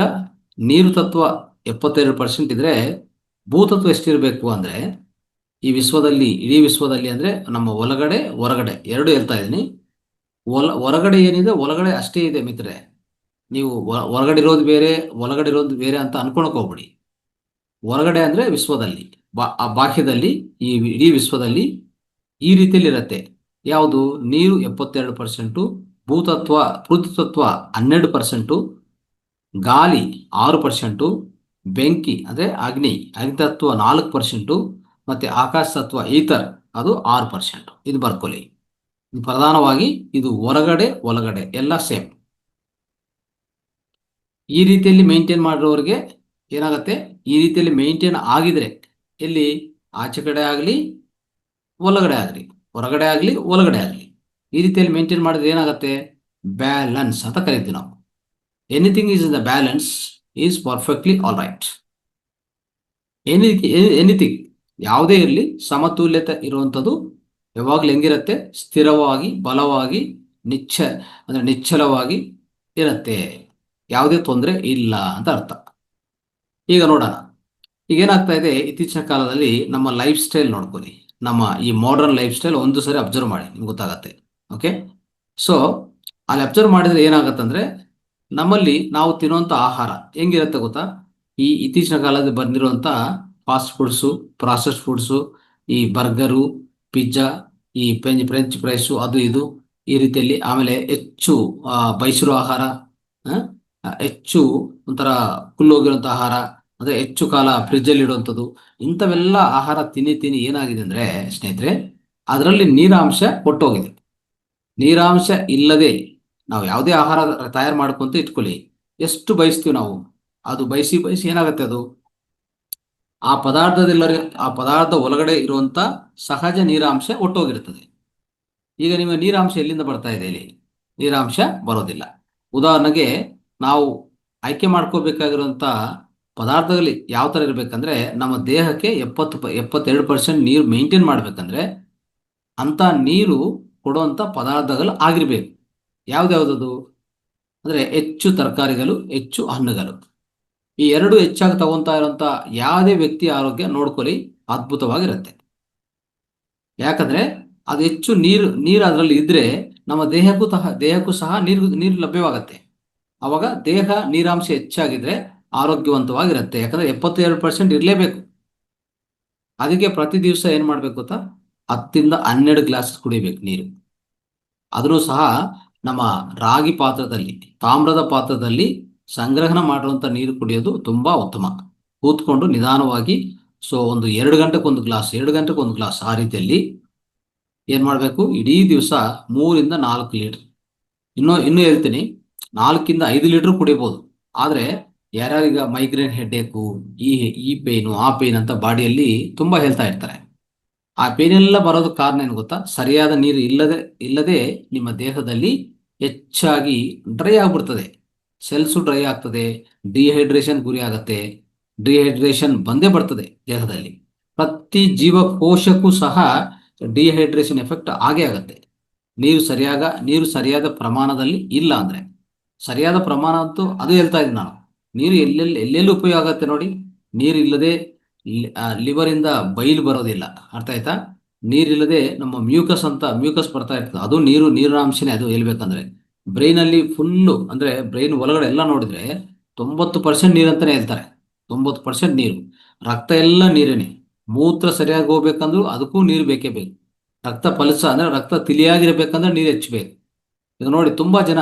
ನೀರು ತತ್ವ 72% ಇದ್ರೆ ಭೂತತ್ವ ಎಷ್ಟಿರಬೇಕು ಅಂದರೆ ಇಡೀ ವಿಶ್ವದಲ್ಲಿ ಅಂದರೆ ನಮ್ಮ ಒಳಗಡೆ ಹೊರಗಡೆ ಎರಡು ಹೇಳ್ತಾ ಇದ್ದೀನಿ. ಹೊರಗಡೆ ಏನಿದೆ ಒಳಗಡೆ ಅಷ್ಟೇ ಇದೆ ಮಿತ್ರರೆ. ನೀವು ಹೊರಗಡೆ ಇರೋದು ಬೇರೆ, ಒಳಗಡೆ ಇರೋದು ಬೇರೆ ಅಂತ ಅನ್ಕೊಳಕ್ ಹೋಗ್ಬಿಡಿ. ಹೊರಗಡೆ ಅಂದರೆ ವಿಶ್ವದಲ್ಲಿ, ಬಾಹ್ಯದಲ್ಲಿ, ಈ ಇಡೀ ವಿಶ್ವದಲ್ಲಿ ಈ ರೀತಿಯಲ್ಲಿ ಇರುತ್ತೆ. ಯಾವುದು? ನೀರು 72%, ಪೃಥ್ವಿತತ್ವ 12%, ಗಾಳಿ 6%, ಬೆಂಕಿ ಅಂದರೆ ಅಗ್ನಿತತ್ವ 4%, ಮತ್ತು ಆಕಾಶ ತತ್ವ ಈಥರ್ ಅದು 6%. ಇದು ಬರ್ಕೊಳ್ಳಿ. ಪ್ರಧಾನವಾಗಿ ಇದು ಹೊರಗಡೆ ಒಳಗಡೆ ಎಲ್ಲ ಸೇಮ್. ಈ ರೀತಿಯಲ್ಲಿ ಮೇಂಟೈನ್ ಮಾಡಿರೋರಿಗೆ ಏನಾಗುತ್ತೆ? ಈ ರೀತಿಯಲ್ಲಿ ಮೇಂಟೈನ್ ಆಗಿದ್ರೆ ಎಲ್ಲಿ ಆಚೆ ಕಡೆ ಆಗಲಿ ಒಳಗಡೆ ಆಗಲಿ, ಹೊರಗಡೆ ಆಗಲಿ ಒಳಗಡೆ ಆಗಲಿ, ಈ ರೀತಿಯಲ್ಲಿ ಮೇಂಟೈನ್ ಮಾಡಿದ್ರೆ ಏನಾಗುತ್ತೆ? ಬ್ಯಾಲೆನ್ಸ್ ಅಂತ ಕರಿತೀವಿ ನಾವು. Anything is in the balance is perfectly all right. Anything ಯಾವುದೇ ಇರಲಿ, ಸಮತುಲ್ಯತೆ ಇರುವಂಥದ್ದು ಯಾವಾಗಲೂ ಹೆಂಗಿರುತ್ತೆ? ಸ್ಥಿರವಾಗಿ, ಬಲವಾಗಿ, ನಿಶ್ಚಲವಾಗಿ ಇರುತ್ತೆ. ಯಾವುದೇ ತೊಂದರೆ ಇಲ್ಲ ಅಂತ ಅರ್ಥ. ಈಗ ನೋಡೋಣ, ಈಗ ಏನಾಗ್ತಾ ಇದೆ ಇತ್ತೀಚಿನ ಕಾಲದಲ್ಲಿ ನಮ್ಮ ಲೈಫ್ ಸ್ಟೈಲ್ ನೋಡ್ಕೊಳ್ಳಿ. ನಮ್ಮ ಈ ಮಾಡರ್ನ್ ಲೈಫ್ ಸ್ಟೈಲ್ ಒಂದು ಸರಿ ಅಬ್ಸರ್ವ್ ಮಾಡಿ, ನಿಮ್ಗೆ ಗೊತ್ತಾಗತ್ತೆ. ಓಕೆ, ಸೊ ಅಲ್ಲಿ ಅಬ್ಸರ್ವ್ ಮಾಡಿದರೆ ಏನಾಗತ್ತಂದರೆ ನಮ್ಮಲ್ಲಿ ನಾವು ತಿನ್ನುವಂಥ ಆಹಾರ ಹೆಂಗಿರುತ್ತೆ ಗೊತ್ತಾ? ಈ ಇತ್ತೀಚಿನ ಕಾಲದಲ್ಲಿ ಬಂದಿರುವಂಥ ಫಾಸ್ಟ್ ಫುಡ್ಸು, ಪ್ರಾಸೆಸ್ ಫುಡ್ಸು, ಈ ಬರ್ಗರು, ಪಿಜ್ಜಾ, ಈ ಫ್ರೆಂಚ್ ಫ್ರೈಸು, ಅದು ಇದು ಈ ರೀತಿಯಲ್ಲಿ, ಆಮೇಲೆ ಹೆಚ್ಚು ಬಯಸಿರೋ ಆಹಾರ, ಆ, ಹೆಚ್ಚು ಒಂಥರ ಕುಲ್ಲೋಗಿರುವಂಥ ಆಹಾರ, ಅಂದರೆ ಹೆಚ್ಚು ಕಾಲ ಫ್ರಿಜ್ಜಲ್ಲಿ ಇಡುವಂಥದ್ದು, ಇಂಥವೆಲ್ಲ ಆಹಾರ ತಿನ್ನಿ ತಿನ್ನಿ ಏನಾಗಿದೆ ಅಂದರೆ ಸ್ನೇಹಿತರೆ, ಅದರಲ್ಲಿ ನೀರಾಂಶ ಕೊಟ್ಟೋಗಿದೆ. ನೀರಾಂಶ ಇಲ್ಲದೆ ನಾವು ಯಾವುದೇ ಆಹಾರ ತಯಾರು ಮಾಡ್ಕೊಂತ ಇಟ್ಕೊಳ್ಳಿ, ಎಷ್ಟು ಬಯಸ್ತೀವಿ ನಾವು, ಅದು ಬಯಸಿ ಬಯಸಿ ಏನಾಗುತ್ತೆ, ಅದು ಆ ಪದಾರ್ಥದೆಲ್ಲರ ಆ ಪದಾರ್ಥ ಒಳಗಡೆ ಇರುವಂತ ಸಹಜ ನೀರಾಂಶ ಒಟ್ಟೋಗಿರ್ತದೆ. ಈಗ ನಿಮಗೆ ನೀರಾಂಶ ಎಲ್ಲಿಂದ ಬರ್ತಾ ಇದೆ ಇಲ್ಲಿ? ನೀರಾಂಶ ಬರೋದಿಲ್ಲ. ಉದಾಹರಣೆಗೆ ನಾವು ಆಯ್ಕೆ ಮಾಡ್ಕೋಬೇಕಾಗಿರುವಂತ ಪದಾರ್ಥಗಳು ಯಾವ ಥರ ಇರಬೇಕಂದ್ರೆ, ನಮ್ಮ ದೇಹಕ್ಕೆ 72% ನೀರು ಮೇಂಟೈನ್ ಮಾಡಬೇಕಂದ್ರೆ ಅಂತ ನೀರು ಕೊಡುವಂಥ ಪದಾರ್ಥಗಳು ಆಗಿರ್ಬೇಕು. ಯಾವ್ದ್ಯಾವ್ದದು ಅಂದರೆ ಹೆಚ್ಚು ತರಕಾರಿಗಳು, ಹೆಚ್ಚು ಹಣ್ಣುಗಳು. ಈ ಎರಡು ಹೆಚ್ಚಾಗಿ ತಗೊಂತಾ ಇರೋಂಥ ಯಾವುದೇ ವ್ಯಕ್ತಿ ಆರೋಗ್ಯ ನೋಡ್ಕೊಳ್ಳಿ, ಅದ್ಭುತವಾಗಿರುತ್ತೆ. ಯಾಕಂದ್ರೆ ಅದು ಹೆಚ್ಚು ನೀರು ಅದರಲ್ಲಿ ಇದ್ರೆ ನಮ್ಮ ದೇಹಕ್ಕೂ ಸಹ ನೀರು ಲಭ್ಯವಾಗತ್ತೆ. ಅವಾಗ ದೇಹ ನೀರಾಂಶ ಹೆಚ್ಚಾಗಿದ್ರೆ ಆರೋಗ್ಯವಂತವಾಗಿರುತ್ತೆ. ಯಾಕಂದ್ರೆ 72% ಇರಲೇಬೇಕು. ಅದಕ್ಕೆ ಪ್ರತಿ ದಿವಸ ಏನು ಮಾಡ್ಬೇಕು ಗೊತ್ತಾ? 10 ರಿಂದ 12 ಗ್ಲಾಸ್ ಕುಡಿಬೇಕು ನೀರು. ಅದನ್ನು ಸಹ ನಮ್ಮ ರಾಗಿ ಪಾತ್ರದಲ್ಲಿ, ತಾಮ್ರದ ಪಾತ್ರದಲ್ಲಿ ಸಂಗ್ರಹಣ ಮಾಡುವಂಥ ನೀರು ಕುಡಿಯೋದು ತುಂಬಾ ಉತ್ತಮ. ಕೂತ್ಕೊಂಡು ನಿಧಾನವಾಗಿ, ಸೊ ಒಂದು 2 ಗಂಟೆಗೊಂದು ಗ್ಲಾಸ್, 2 ಗಂಟೆಗೊಂದು ಗ್ಲಾಸ್, ಆ ರೀತಿಯಲ್ಲಿ ಏನು ಮಾಡಬೇಕು, ಇಡೀ ದಿವಸ 3 ರಿಂದ 4 ಲೀಟರ್. ಇನ್ನೂ ಹೇಳ್ತೀನಿ, 4 ರಿಂದ 5 ಲೀಟರ್ ಕುಡಿಬೋದು. ಆದರೆ ಯಾರ್ಯಾರೀಗ ಮೈಗ್ರೇನ್ ಹೆಡ್ಡೇಕು, ಈ ಈ ಪೇನು ಆ ಪೇನ್ ಅಂತ ಬಾಡಿಯಲ್ಲಿ ತುಂಬಾ ಹೇಳ್ತಾ ಇರ್ತಾರೆ. ಆ ಪೇನೆಲ್ಲ ಬರೋದಕ್ಕೆ ಕಾರಣ ಏನು ಗೊತ್ತಾ? ಸರಿಯಾದ ನೀರು ಇಲ್ಲದೆ ನಿಮ್ಮ ದೇಹದಲ್ಲಿ ಹೆಚ್ಚಾಗಿ ಡ್ರೈ ಆಗ್ಬಿಡ್ತದೆ. ಸೆಲ್ಸು ಡ್ರೈ ಆಗ್ತದೆ, ಡಿಹೈಡ್ರೇಷನ್ ಗುರಿ ಆಗತ್ತೆ. ಡಿಹೈಡ್ರೇಷನ್ ಬಂದೇ ಬರ್ತದೆ ದೇಹದಲ್ಲಿ. ಪ್ರತಿ ಜೀವಕೋಶಕ್ಕೂ ಸಹ ಡಿಹೈಡ್ರೇಷನ್ ಎಫೆಕ್ಟ್ ಆಗೇ ಆಗತ್ತೆ. ನೀರು ಸರಿಯಾದ ಪ್ರಮಾಣದಲ್ಲಿ ಇಲ್ಲ ಅಂದ್ರೆ. ಸರಿಯಾದ ಪ್ರಮಾಣ ಅಂತೂ ಅದು ಹೇಳ್ತಾ ಇದ್ದೀನಿ ನಾನು. ನೀರು ಎಲ್ಲೆಲ್ಲಿ ಉಪಯೋಗ ಆಗತ್ತೆ ನೋಡಿ. ನೀರು ಇಲ್ಲದೆ ಲಿವರ್ ಇಂದ ಬೈಲ್ ಬರೋದಿಲ್ಲ, ಅರ್ಥ ಆಯ್ತಾ? ನೀರಿಲ್ಲದೆ ನಮ್ಮ ಮ್ಯೂಕಸ್ ಬರ್ತಾ ಇರ್ತದೆ, ಅದು ನೀರಿನಾಂಶನೇ. ಅದು ಹೇಳ್ಬೇಕಂದ್ರೆ ಬ್ರೈನ್ ಅಲ್ಲಿ ಫುಲ್ಲು, ಅಂದ್ರೆ ಬ್ರೈನ್ ಒಳಗಡೆ ಎಲ್ಲ ನೋಡಿದ್ರೆ 90% ನೀರು ಅಂತಾನೆ ಹೇಳ್ತಾರೆ. 90% ನೀರು. ರಕ್ತ ಎಲ್ಲ ನೀರೇನೆ. ಮೂತ್ರ ಸರಿಯಾಗಿ ಹೋಗ್ಬೇಕಂದ್ರೂ ಅದಕ್ಕೂ ನೀರು ಬೇಕೇ ಬೇಕು. ರಕ್ತ ಫಲಸ ಅಂದ್ರೆ ರಕ್ತ ತಿಳಿಯಾಗಿರ್ಬೇಕಂದ್ರೆ ನೀರು ಹೆಚ್ಚಬೇಕು. ಈಗ ನೋಡಿ, ತುಂಬಾ ಜನ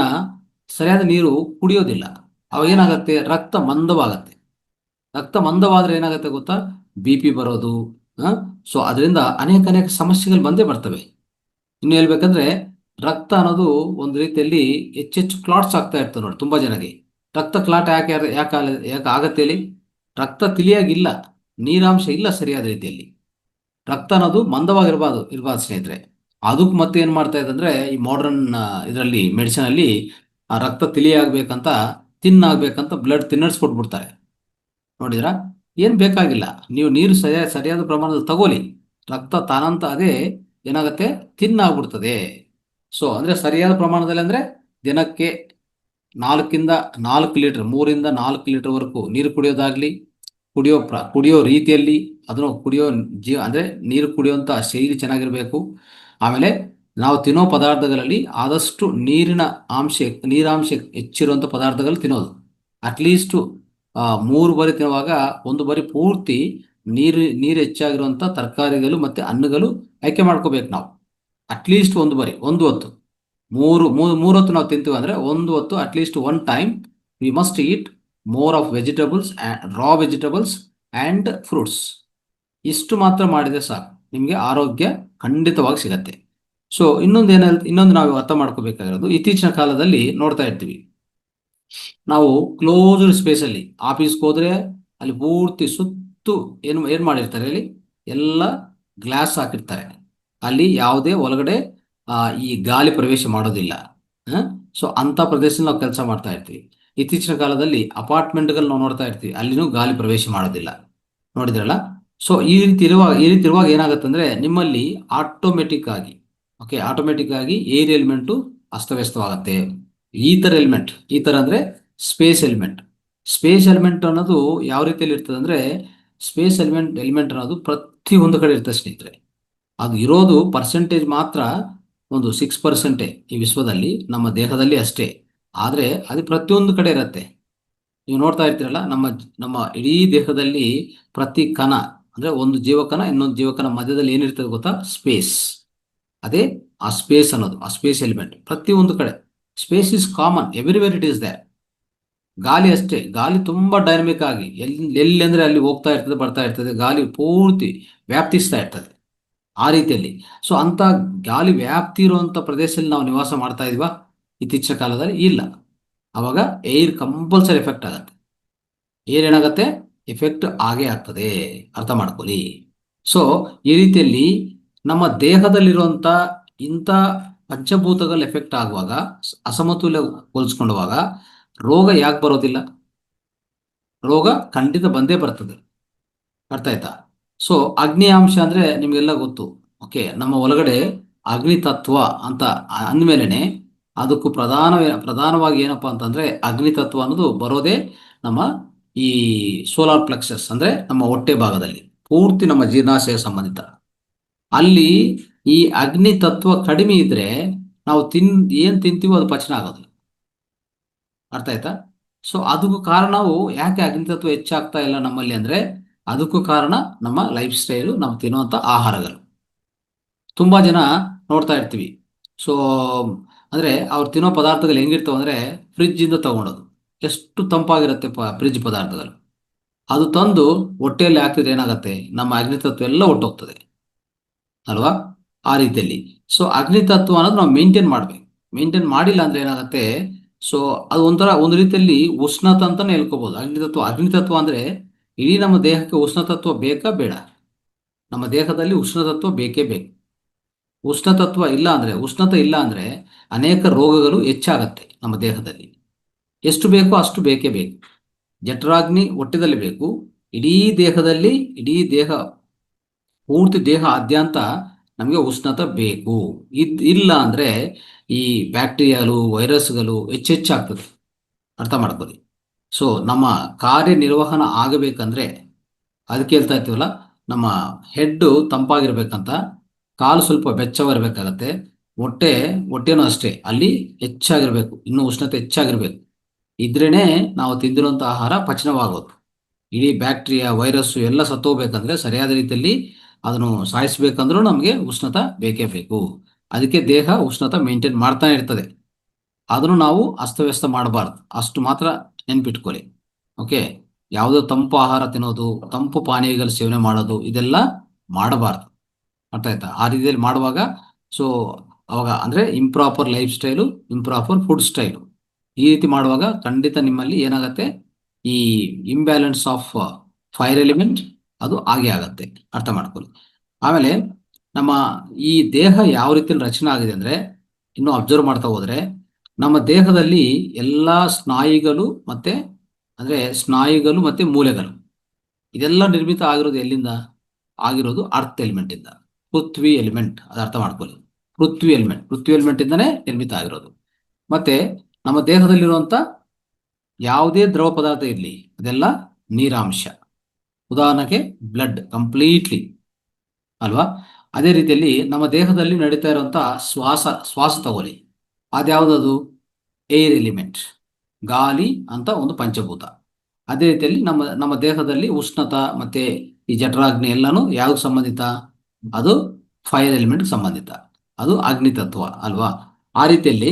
ಸರಿಯಾದ ನೀರು ಕುಡಿಯೋದಿಲ್ಲ. ಅವಾಗ ಏನಾಗತ್ತೆ? ರಕ್ತ ಮಂದವಾಗತ್ತೆ. ರಕ್ತ ಮಂದವಾದ್ರೆ ಏನಾಗುತ್ತೆ ಗೊತ್ತಾ? BP ಬರೋದು. ಸೊ ಅದರಿಂದ ಅನೇಕ ಸಮಸ್ಯೆಗಳು ಬಂದೇ ಬರ್ತವೆ. ಇನ್ನು ಹೇಳ್ಬೇಕಂದ್ರೆ, ರಕ್ತ ಅನ್ನೋದು ಒಂದು ರೀತಿಯಲ್ಲಿ ಹೆಚ್ಚೆಚ್ಚು ಕ್ಲಾಟ್ಸ್ ಆಗ್ತಾ ಇರ್ತದೆ ನೋಡಿ ತುಂಬಾ ಜನಗೆ. ರಕ್ತ ಕ್ಲಾಟ್ ಯಾಕೆ ಆಗತ್ತೆ ಹೇಳಿ? ರಕ್ತ ತಿಳಿಯಾಗಿಲ್ಲ, ನೀರಾಂಶ ಇಲ್ಲ ಸರಿಯಾದ ರೀತಿಯಲ್ಲಿ. ರಕ್ತ ಅನ್ನೋದು ಇರಬಾರ್ದು ಸ್ನೇಹಿತರೆ. ಅದಕ್ಕೆ ಮತ್ತೆ ಏನ್ ಮಾಡ್ತಾ ಇದೆ ಅಂದ್ರೆ, ಈ ಮಾಡರ್ನ್ ಇದರಲ್ಲಿ ಮೆಡಿಸಿನ್ ಅಲ್ಲಿ ಆ ರಕ್ತ ತಿಳಿಯಾಗಬೇಕಂತ, ತಿನ್ನಾಗಬೇಕಂತ ಬ್ಲಡ್ ಥಿನ್ನರ್ಸ್ ಕೊಟ್ಬಿಡ್ತಾರೆ. ನೋಡಿದ್ರಾ? ಏನ್ ಬೇಕಾಗಿಲ್ಲ, ನೀವು ನೀರು ಸರಿಯಾದ ಪ್ರಮಾಣದಲ್ಲಿ ತಗೋಲಿ, ರಕ್ತ ತಾನಂತ ಅದೇ ಏನಾಗುತ್ತೆ, ತಿನ್ನಾಗ್ಬಿಡ್ತದೆ. ಸೊ ಅಂದ್ರೆ ಸರಿಯಾದ ಪ್ರಮಾಣದಲ್ಲಿ ಅಂದ್ರೆ ದಿನಕ್ಕೆ 4 ರಿಂದ 4 ಲೀಟರ್, 3 ರಿಂದ 4 ಲೀಟರ್ ವರೆಗೂ ನೀರು ಕುಡಿಯೋದಾಗ್ಲಿ, ಕುಡಿಯೋ ರೀತಿಯಲ್ಲಿ ಅದನ್ನು ಅಂದ್ರೆ ನೀರು ಕುಡಿಯುವಂತ ಶೈಲಿ ಚೆನ್ನಾಗಿರ್ಬೇಕು. ಆಮೇಲೆ ನಾವು ತಿನ್ನೋ ಪದಾರ್ಥಗಳಲ್ಲಿ ಆದಷ್ಟು ನೀರಾಂಶ ಹೆಚ್ಚಿರುವಂತ ಪದಾರ್ಥಗಳು ತಿನ್ನೋದು. ಅಟ್ಲೀಸ್ಟ್ 3 ಬಾರಿ ತಿನ್ನುವಾಗ 1 ಬಾರಿ ಪೂರ್ತಿ ನೀರು ಹೆಚ್ಚಾಗಿರುವಂತ ತರಕಾರಿಗಳು ಮತ್ತೆ ಹಣ್ಣುಗಳು ಆಯ್ಕೆ ಮಾಡ್ಕೋಬೇಕು ನಾವು. ಅಟ್ಲೀಸ್ಟ್ 1 ಬಾರಿ, ಒಂದು ಹೊತ್ತು. ಮೂರೊತ್ತು ನಾವು ತಿಂತೀವಿ ಅಂದ್ರೆ ಒಂದು ಹೊತ್ತು at least 1 time we must heat more of vegetables, raw vegetables and fruits. ಇಷ್ಟು ಮಾತ್ರ ಮಾಡಿದ್ರೆ ಸಾಕು, ನಿಮಗೆ ಆರೋಗ್ಯ ಖಂಡಿತವಾಗಿ ಸಿಗತ್ತೆ. ಸೊ ಇನ್ನೊಂದು ನಾವು ಅರ್ಥ ಮಾಡ್ಕೋಬೇಕಾಗಿರೋದು, ಇತ್ತೀಚಿನ ಕಾಲದಲ್ಲಿ ನೋಡ್ತಾ ಇರ್ತೀವಿ ನಾವು, ಕ್ಲೋಸ್ಡ್ ಸ್ಪೇಸಲ್ಲಿ ಆಫೀಸ್ಗೆ ಹೋದ್ರೆ ಅಲ್ಲಿ ಪೂರ್ತಿ ಸುತ್ತು ಏನ್ ಮಾಡಿರ್ತಾರೆ ಹೇಳಿ? ಎಲ್ಲ ಗ್ಲಾಸ್ ಹಾಕಿರ್ತಾರೆ. ಅಲ್ಲಿ ಯಾವುದೇ ಒಳಗಡೆ ಈ ಗಾಳಿ ಪ್ರವೇಶ ಮಾಡೋದಿಲ್ಲ. ಸೊ ಅಂತ ಪ್ರದೇಶದಲ್ಲಿ ನಾವು ಕೆಲಸ ಮಾಡ್ತಾ ಇರ್ತೀವಿ. ಇತ್ತೀಚಿನ ಕಾಲದಲ್ಲಿ ಅಪಾರ್ಟ್ಮೆಂಟ್ಗಳು ನಾವು ನೋಡ್ತಾ ಇರ್ತೀವಿ, ಅಲ್ಲಿನೂ ಗಾಳಿ ಪ್ರವೇಶ ಮಾಡೋದಿಲ್ಲ. ನೋಡಿದ್ರಲ್ಲ? ಸೊ ಈ ರೀತಿ ಇರುವಾಗ ಏನಾಗುತ್ತೆ ಅಂದ್ರೆ, ನಿಮ್ಮಲ್ಲಿ ಆಟೋಮೆಟಿಕ್ ಆಗಿ ಏರ್ ಎಲಿಮೆಂಟು ಅಸ್ತವ್ಯಸ್ತವಾಗುತ್ತೆ. ಈ ತರ ಅಂದ್ರೆ ಸ್ಪೇಸ್ ಎಲಿಮೆಂಟ್ ಅನ್ನೋದು ಯಾವ ರೀತಿಯಲ್ಲಿ ಇರ್ತದೆ ಅಂದ್ರೆ, ಸ್ಪೇಸ್ ಎಲಿಮೆಂಟ್ ಅನ್ನೋದು ಪ್ರತಿ ಒಂದು ಕಡೆ ಇರ್ತದೆ ಸ್ನೇಹಿತರೆ. ಅದು ಇರೋದು ಪರ್ಸೆಂಟೇಜ್ ಮಾತ್ರ ಒಂದು 6% ಈ ವಿಶ್ವದಲ್ಲಿ, ನಮ್ಮ ದೇಹದಲ್ಲಿ ಅಷ್ಟೇ. ಆದರೆ ಅದು ಪ್ರತಿಯೊಂದು ಕಡೆ ಇರುತ್ತೆ. ನೀವು ನೋಡ್ತಾ ಇರ್ತೀರಲ್ಲ, ನಮ್ಮ ಇಡೀ ದೇಹದಲ್ಲಿ ಪ್ರತಿ ಕಣ, ಅಂದ್ರೆ ಒಂದು ಜೀವಕಣ ಇನ್ನೊಂದು ಜೀವಕಣ ಮಧ್ಯದಲ್ಲಿ ಏನಿರ್ತದೆ ಗೊತ್ತಾ? ಸ್ಪೇಸ್. ಅದೇ ಆ ಸ್ಪೇಸ್ ಅನ್ನೋದು, ಆ ಸ್ಪೇಸ್ ಎಲಿಮೆಂಟ್ ಪ್ರತಿಯೊಂದು ಕಡೆ. Space is common everywhere it is there. ಗಾಳಿ ಅಷ್ಟೇ, ಗಾಳಿ ತುಂಬಾ ಡೈನಮಿಕ್ ಆಗಿ ಎಲ್ಲಿ ಅಂದ್ರೆ ಅಲ್ಲಿ ಹೋಗ್ತಾ ಇರ್ತದೆ, ಬರ್ತಾ ಇರ್ತದೆ, ಗಾಳಿ ಪೂರ್ತಿ ವ್ಯಾಪ್ತಿಸ್ತಾ ಇರ್ತದೆ ಆ ರೀತಿಯಲ್ಲಿ. ಸೊ ಅಂತ ಗಾಳಿ ವ್ಯಾಪ್ತಿ ಇರುವಂತ ಪ್ರದೇಶದಲ್ಲಿ ನಾವು ನಿವಾಸ ಮಾಡ್ತಾ ಇದೀವಾ ಇತ್ತೀಚಿನ ಕಾಲದಲ್ಲಿ? ಇಲ್ಲ. ಅವಾಗ ಏರ್ ಕಂಪಲ್ಸರಿ ಎಫೆಕ್ಟ್ ಆಗುತ್ತೆ. ಏರ್ ಏನಾಗತ್ತೆ? ಎಫೆಕ್ಟ್ ಆಗೇ ಆಗ್ತದೆ, ಅರ್ಥ ಮಾಡ್ಕೊಳ್ಳಿ. ಸೊ ಈ ರೀತಿಯಲ್ಲಿ ನಮ್ಮ ದೇಹದಲ್ಲಿರುವಂತ ಇಂಥ ಪಂಚಭೂತಗಳು ಎಫೆಕ್ಟ್ ಆಗುವಾಗ, ಅಸಮತೋಲಗೊಳಿಸ್ಕೊಂಡಾಗ ರೋಗ ಯಾಕೆ ಬರೋದಿಲ್ಲ? ರೋಗ ಖಂಡಿತ ಬಂದೇ ಬರ್ತದೆ. ಅರ್ಥ ಆಯ್ತಾ? ಸೊ ಅಗ್ನಿ ಅಂಶ ಅಂದ್ರೆ ನಿಮ್ಗೆಲ್ಲ ಗೊತ್ತು. ಓಕೆ, ನಮ್ಮ ಒಳಗಡೆ ಅಗ್ನಿ ತತ್ವ ಅಂತ ಅಂದಮೇಲೆನೆ ಅದಕ್ಕೂ ಪ್ರಧಾನವಾಗಿ ಏನಪ್ಪಾ ಅಂತಂದ್ರೆ ಅಗ್ನಿ ತತ್ವ ಅನ್ನೋದು ಬರೋದೇ ನಮ್ಮ ಈ ಸೋಲಾರ್ ಪ್ಲೆಕ್ಸಸ್, ಅಂದ್ರೆ ನಮ್ಮ ಹೊಟ್ಟೆ ಭಾಗದಲ್ಲಿ, ಪೂರ್ತಿ ನಮ್ಮ ಜೀರ್ಣಾಶಯ ಸಂಬಂಧಿತ. ಅಲ್ಲಿ ಈ ಅಗ್ನಿ ತತ್ವ ಕಡಿಮೆ ಇದ್ರೆ ನಾವು ಏನ್ ತಿಂತೀವೋ ಅದು ಪಚನ ಆಗೋದು. ಅರ್ಥ ಆಯ್ತಾ? ಸೊ ಅದಕ್ಕೂ ಕಾರಣ, ನಾವು ಯಾಕೆ ಅಗ್ನಿತತ್ವ ಹೆಚ್ಚಾಗ್ತಾ ಇಲ್ಲ ನಮ್ಮಲ್ಲಿ ಅಂದ್ರೆ, ಅದಕ್ಕೂ ಕಾರಣ ನಮ್ಮ ಲೈಫ್ ಸ್ಟೈಲು, ನಾವು ತಿನ್ನುವಂಥ ಆಹಾರಗಳು. ತುಂಬಾ ಜನ ನೋಡ್ತಾ ಇರ್ತೀವಿ. ಸೊ ಅಂದ್ರೆ ಅವ್ರು ತಿನ್ನೋ ಪದಾರ್ಥಗಳು ಹೆಂಗಿರ್ತಾವ ಅಂದ್ರೆ, ಫ್ರಿಜ್ ಇಂದ ತಗೊಳೋದು. ಎಷ್ಟು ತಂಪಾಗಿರುತ್ತೆ ಫ್ರಿಜ್ ಪದಾರ್ಥಗಳು. ಅದು ತಂದು ಹೊಟ್ಟೆಯಲ್ಲಿ ಹಾಕಿದ್ರೆ ಏನಾಗುತ್ತೆ? ನಮ್ಮ ಅಗ್ನಿತತ್ವ ಎಲ್ಲ ಹೊಟ್ಟೋಗ್ತದೆ ಅಲ್ವಾ? ಆ ರೀತಿಯಲ್ಲಿ. ಸೊ ಅಗ್ನಿತತ್ವ ಅನ್ನೋದು ನಾವು ಮೇಂಟೈನ್ ಮಾಡ್ಬೇಕು. ಮೇಂಟೈನ್ ಮಾಡಿಲ್ಲ ಅಂದ್ರೆ ಏನಾಗುತ್ತೆ? ಸೊ ಅದು ಒಂಥರ ಒಂದು ರೀತಿಯಲ್ಲಿ ಉಷ್ಣತ ಅಂತಾನೆ ಹೇಳ್ಕೋಬಹುದು. ಅಗ್ನಿತತ್ವ ಅಂದ್ರೆ ಇಡೀ ನಮ್ಮ ದೇಹಕ್ಕೆ ಉಷ್ಣತತ್ವ ಬೇಕಾ ಬೇಡ? ನಮ್ಮ ದೇಹದಲ್ಲಿ ಉಷ್ಣತತ್ವ ಬೇಕೇ ಬೇಕು. ಉಷ್ಣತೆ ಇಲ್ಲ ಅಂದ್ರೆ ಅನೇಕ ರೋಗಗಳು ಹೆಚ್ಚಾಗತ್ತೆ ನಮ್ಮ ದೇಹದಲ್ಲಿ. ಎಷ್ಟು ಬೇಕೋ ಅಷ್ಟು ಬೇಕೇ ಬೇಕು. ಜಠರಾಗ್ನಿ ಹೊಟ್ಟೆದಲ್ಲಿ ಬೇಕು. ಇಡೀ ದೇಹದಲ್ಲಿ, ಇಡೀ ದೇಹ ಪೂರ್ತಿ ದೇಹ ಆದ್ಯಂತ ನಮಗೆ ಉಷ್ಣತೆ ಬೇಕು. ಇಲ್ಲ ಅಂದ್ರೆ ಈ ಬ್ಯಾಕ್ಟೀರಿಯಾಗಳು, ವೈರಸ್ಗಳು ಹೆಚ್ಚೆಚ್ಚಾಗ್ತದೆ. ಅರ್ಥ ಮಾಡ್ಕೊಳ್ಳಿ. ಸೊ ನಮ್ಮ ಕಾರ್ಯನಿರ್ವಹಣ ಆಗಬೇಕಂದ್ರೆ, ಅದಕ್ಕೆ ಹೇಳ್ತಾ ಇರ್ತೀವಲ್ಲ, ನಮ್ಮ ಹೆಡ್ಡು ತಂಪಾಗಿರ್ಬೇಕಂತ, ಕಾಲು ಸ್ವಲ್ಪ ಬೆಚ್ಚವಿರ್ಬೇಕಾಗತ್ತೆ, ಹೊಟ್ಟೆ ಹೊಟ್ಟೆನೂ ಅಷ್ಟೇ ಅಲ್ಲಿ ಹೆಚ್ಚಾಗಿರ್ಬೇಕು, ಇನ್ನೂ ಉಷ್ಣತೆ ಹೆಚ್ಚಾಗಿರ್ಬೇಕು. ಇದ್ರೇನೆ ನಾವು ತಿಂದಿರುವಂಥ ಆಹಾರ ಪಚನವಾಗೋದು. ಇಡೀ ಬ್ಯಾಕ್ಟೀರಿಯಾ, ವೈರಸ್ಸು ಎಲ್ಲ ಸತ್ತೋಗ್ಬೇಕಂದ್ರೆ, ಸರಿಯಾದ ರೀತಿಯಲ್ಲಿ ಅದನ್ನು ಸಾಯಿಸ್ಬೇಕಂದ್ರೂ ನಮಗೆ ಉಷ್ಣತೆ ಬೇಕೇ ಬೇಕು. ಅದಕ್ಕೆ ದೇಹ ಉಷ್ಣತೆ ಮೇಂಟೈನ್ ಮಾಡ್ತಾನೆ ಇರ್ತದೆ. ಅದನ್ನು ನಾವು ಅಸ್ತವ್ಯಸ್ತ ಮಾಡಬಾರ್ದು, ಅಷ್ಟು ಮಾತ್ರ ನೆನ್ಪಿಟ್ಕೊಳ್ಳಿ. ಓಕೆ, ಯಾವುದೋ ತಂಪು ಆಹಾರ ತಿನ್ನೋದು, ತಂಪು ಪಾನೀಯಗಳ ಸೇವನೆ ಮಾಡೋದು, ಇದೆಲ್ಲ ಮಾಡಬಾರ್ದು. ಅರ್ಥ ಆಯ್ತಾ? ಆ ರೀತಿಯಲ್ಲಿ ಮಾಡುವಾಗ, ಸೊ ಅವಾಗ ಅಂದ್ರೆ improper life style, improper food style, ಈ ರೀತಿ ಮಾಡುವಾಗ ಖಂಡಿತ ನಿಮ್ಮಲ್ಲಿ ಏನಾಗತ್ತೆ? ಈ ಇಂಬ್ಯಾಲೆನ್ಸ್ ಆಫ್ ಫೈರ್ ಎಲಿಮೆಂಟ್ ಅದು ಆಗೇ ಆಗತ್ತೆ. ಅರ್ಥ ಮಾಡ್ಕೊಳ್ಳಿ. ಆಮೇಲೆ ನಮ್ಮ ಈ ದೇಹ ಯಾವ ರೀತಿಯಲ್ಲಿ ರಚನೆ ಆಗಿದೆ ಅಂದ್ರೆ, ಇನ್ನು ಅಬ್ಸರ್ವ್ ಮಾಡ್ತಾ ಹೋದ್ರೆ, ನಮ್ಮ ದೇಹದಲ್ಲಿ ಎಲ್ಲಾ ಸ್ನಾಯುಗಳು ಮತ್ತೆ ಮೂಳೆಗಳು, ಇದೆಲ್ಲ ನಿರ್ಮಿತ ಆಗಿರೋದು ಎಲ್ಲಿಂದ? ಆಗಿರೋದು ಅರ್ತ್ ಎಲಿಮೆಂಟ್ ಇಂದ, ಪೃಥ್ವಿ ಎಲಿಮೆಂಟ್. ಅದು ಅರ್ಥ ಮಾಡ್ಕೊಳ್ಳಿ. ಪೃಥ್ವಿ ಎಲಿಮೆಂಟ್ ಇಂದನೇ ನಿರ್ಮಿತ ಆಗಿರೋದು. ಮತ್ತೆ ನಮ್ಮ ದೇಹದಲ್ಲಿರುವಂತ ಯಾವುದೇ ದ್ರವ ಪದಾರ್ಥ ಇರಲಿ, ಅದೆಲ್ಲ ನೀರಾಂಶ. ಉದಾಹರಣೆಗೆ ಬ್ಲಡ್ ಕಂಪ್ಲೀಟ್ಲಿ, ಅಲ್ವಾ? ಅದೇ ರೀತಿಯಲ್ಲಿ ನಮ್ಮ ದೇಹದಲ್ಲಿ ನಡೀತಾ ಇರುವಂತಹ ಶ್ವಾಸ ತಗೊಳ್ಳಿ, ಅದ್ಯಾವುದದು? ಏರ್ ಎಲಿಮೆಂಟ್, ಗಾಳಿ ಅಂತ ಒಂದು ಪಂಚಭೂತ. ಅದೇ ರೀತಿಯಲ್ಲಿ ನಮ್ಮ ನಮ್ಮ ದೇಹದಲ್ಲಿ ಉಷ್ಣತ ಮತ್ತೆ ಈ ಜಠರಾಗ್ನಿ ಎಲ್ಲಾನು ಯಾವ್ದು ಸಂಬಂಧಿತ? ಅದು ಫೈರ್ ಎಲಿಮೆಂಟ್ ಸಂಬಂಧಿತ, ಅದು ಅಗ್ನಿ ತತ್ವ ಅಲ್ವಾ? ಆ ರೀತಿಯಲ್ಲಿ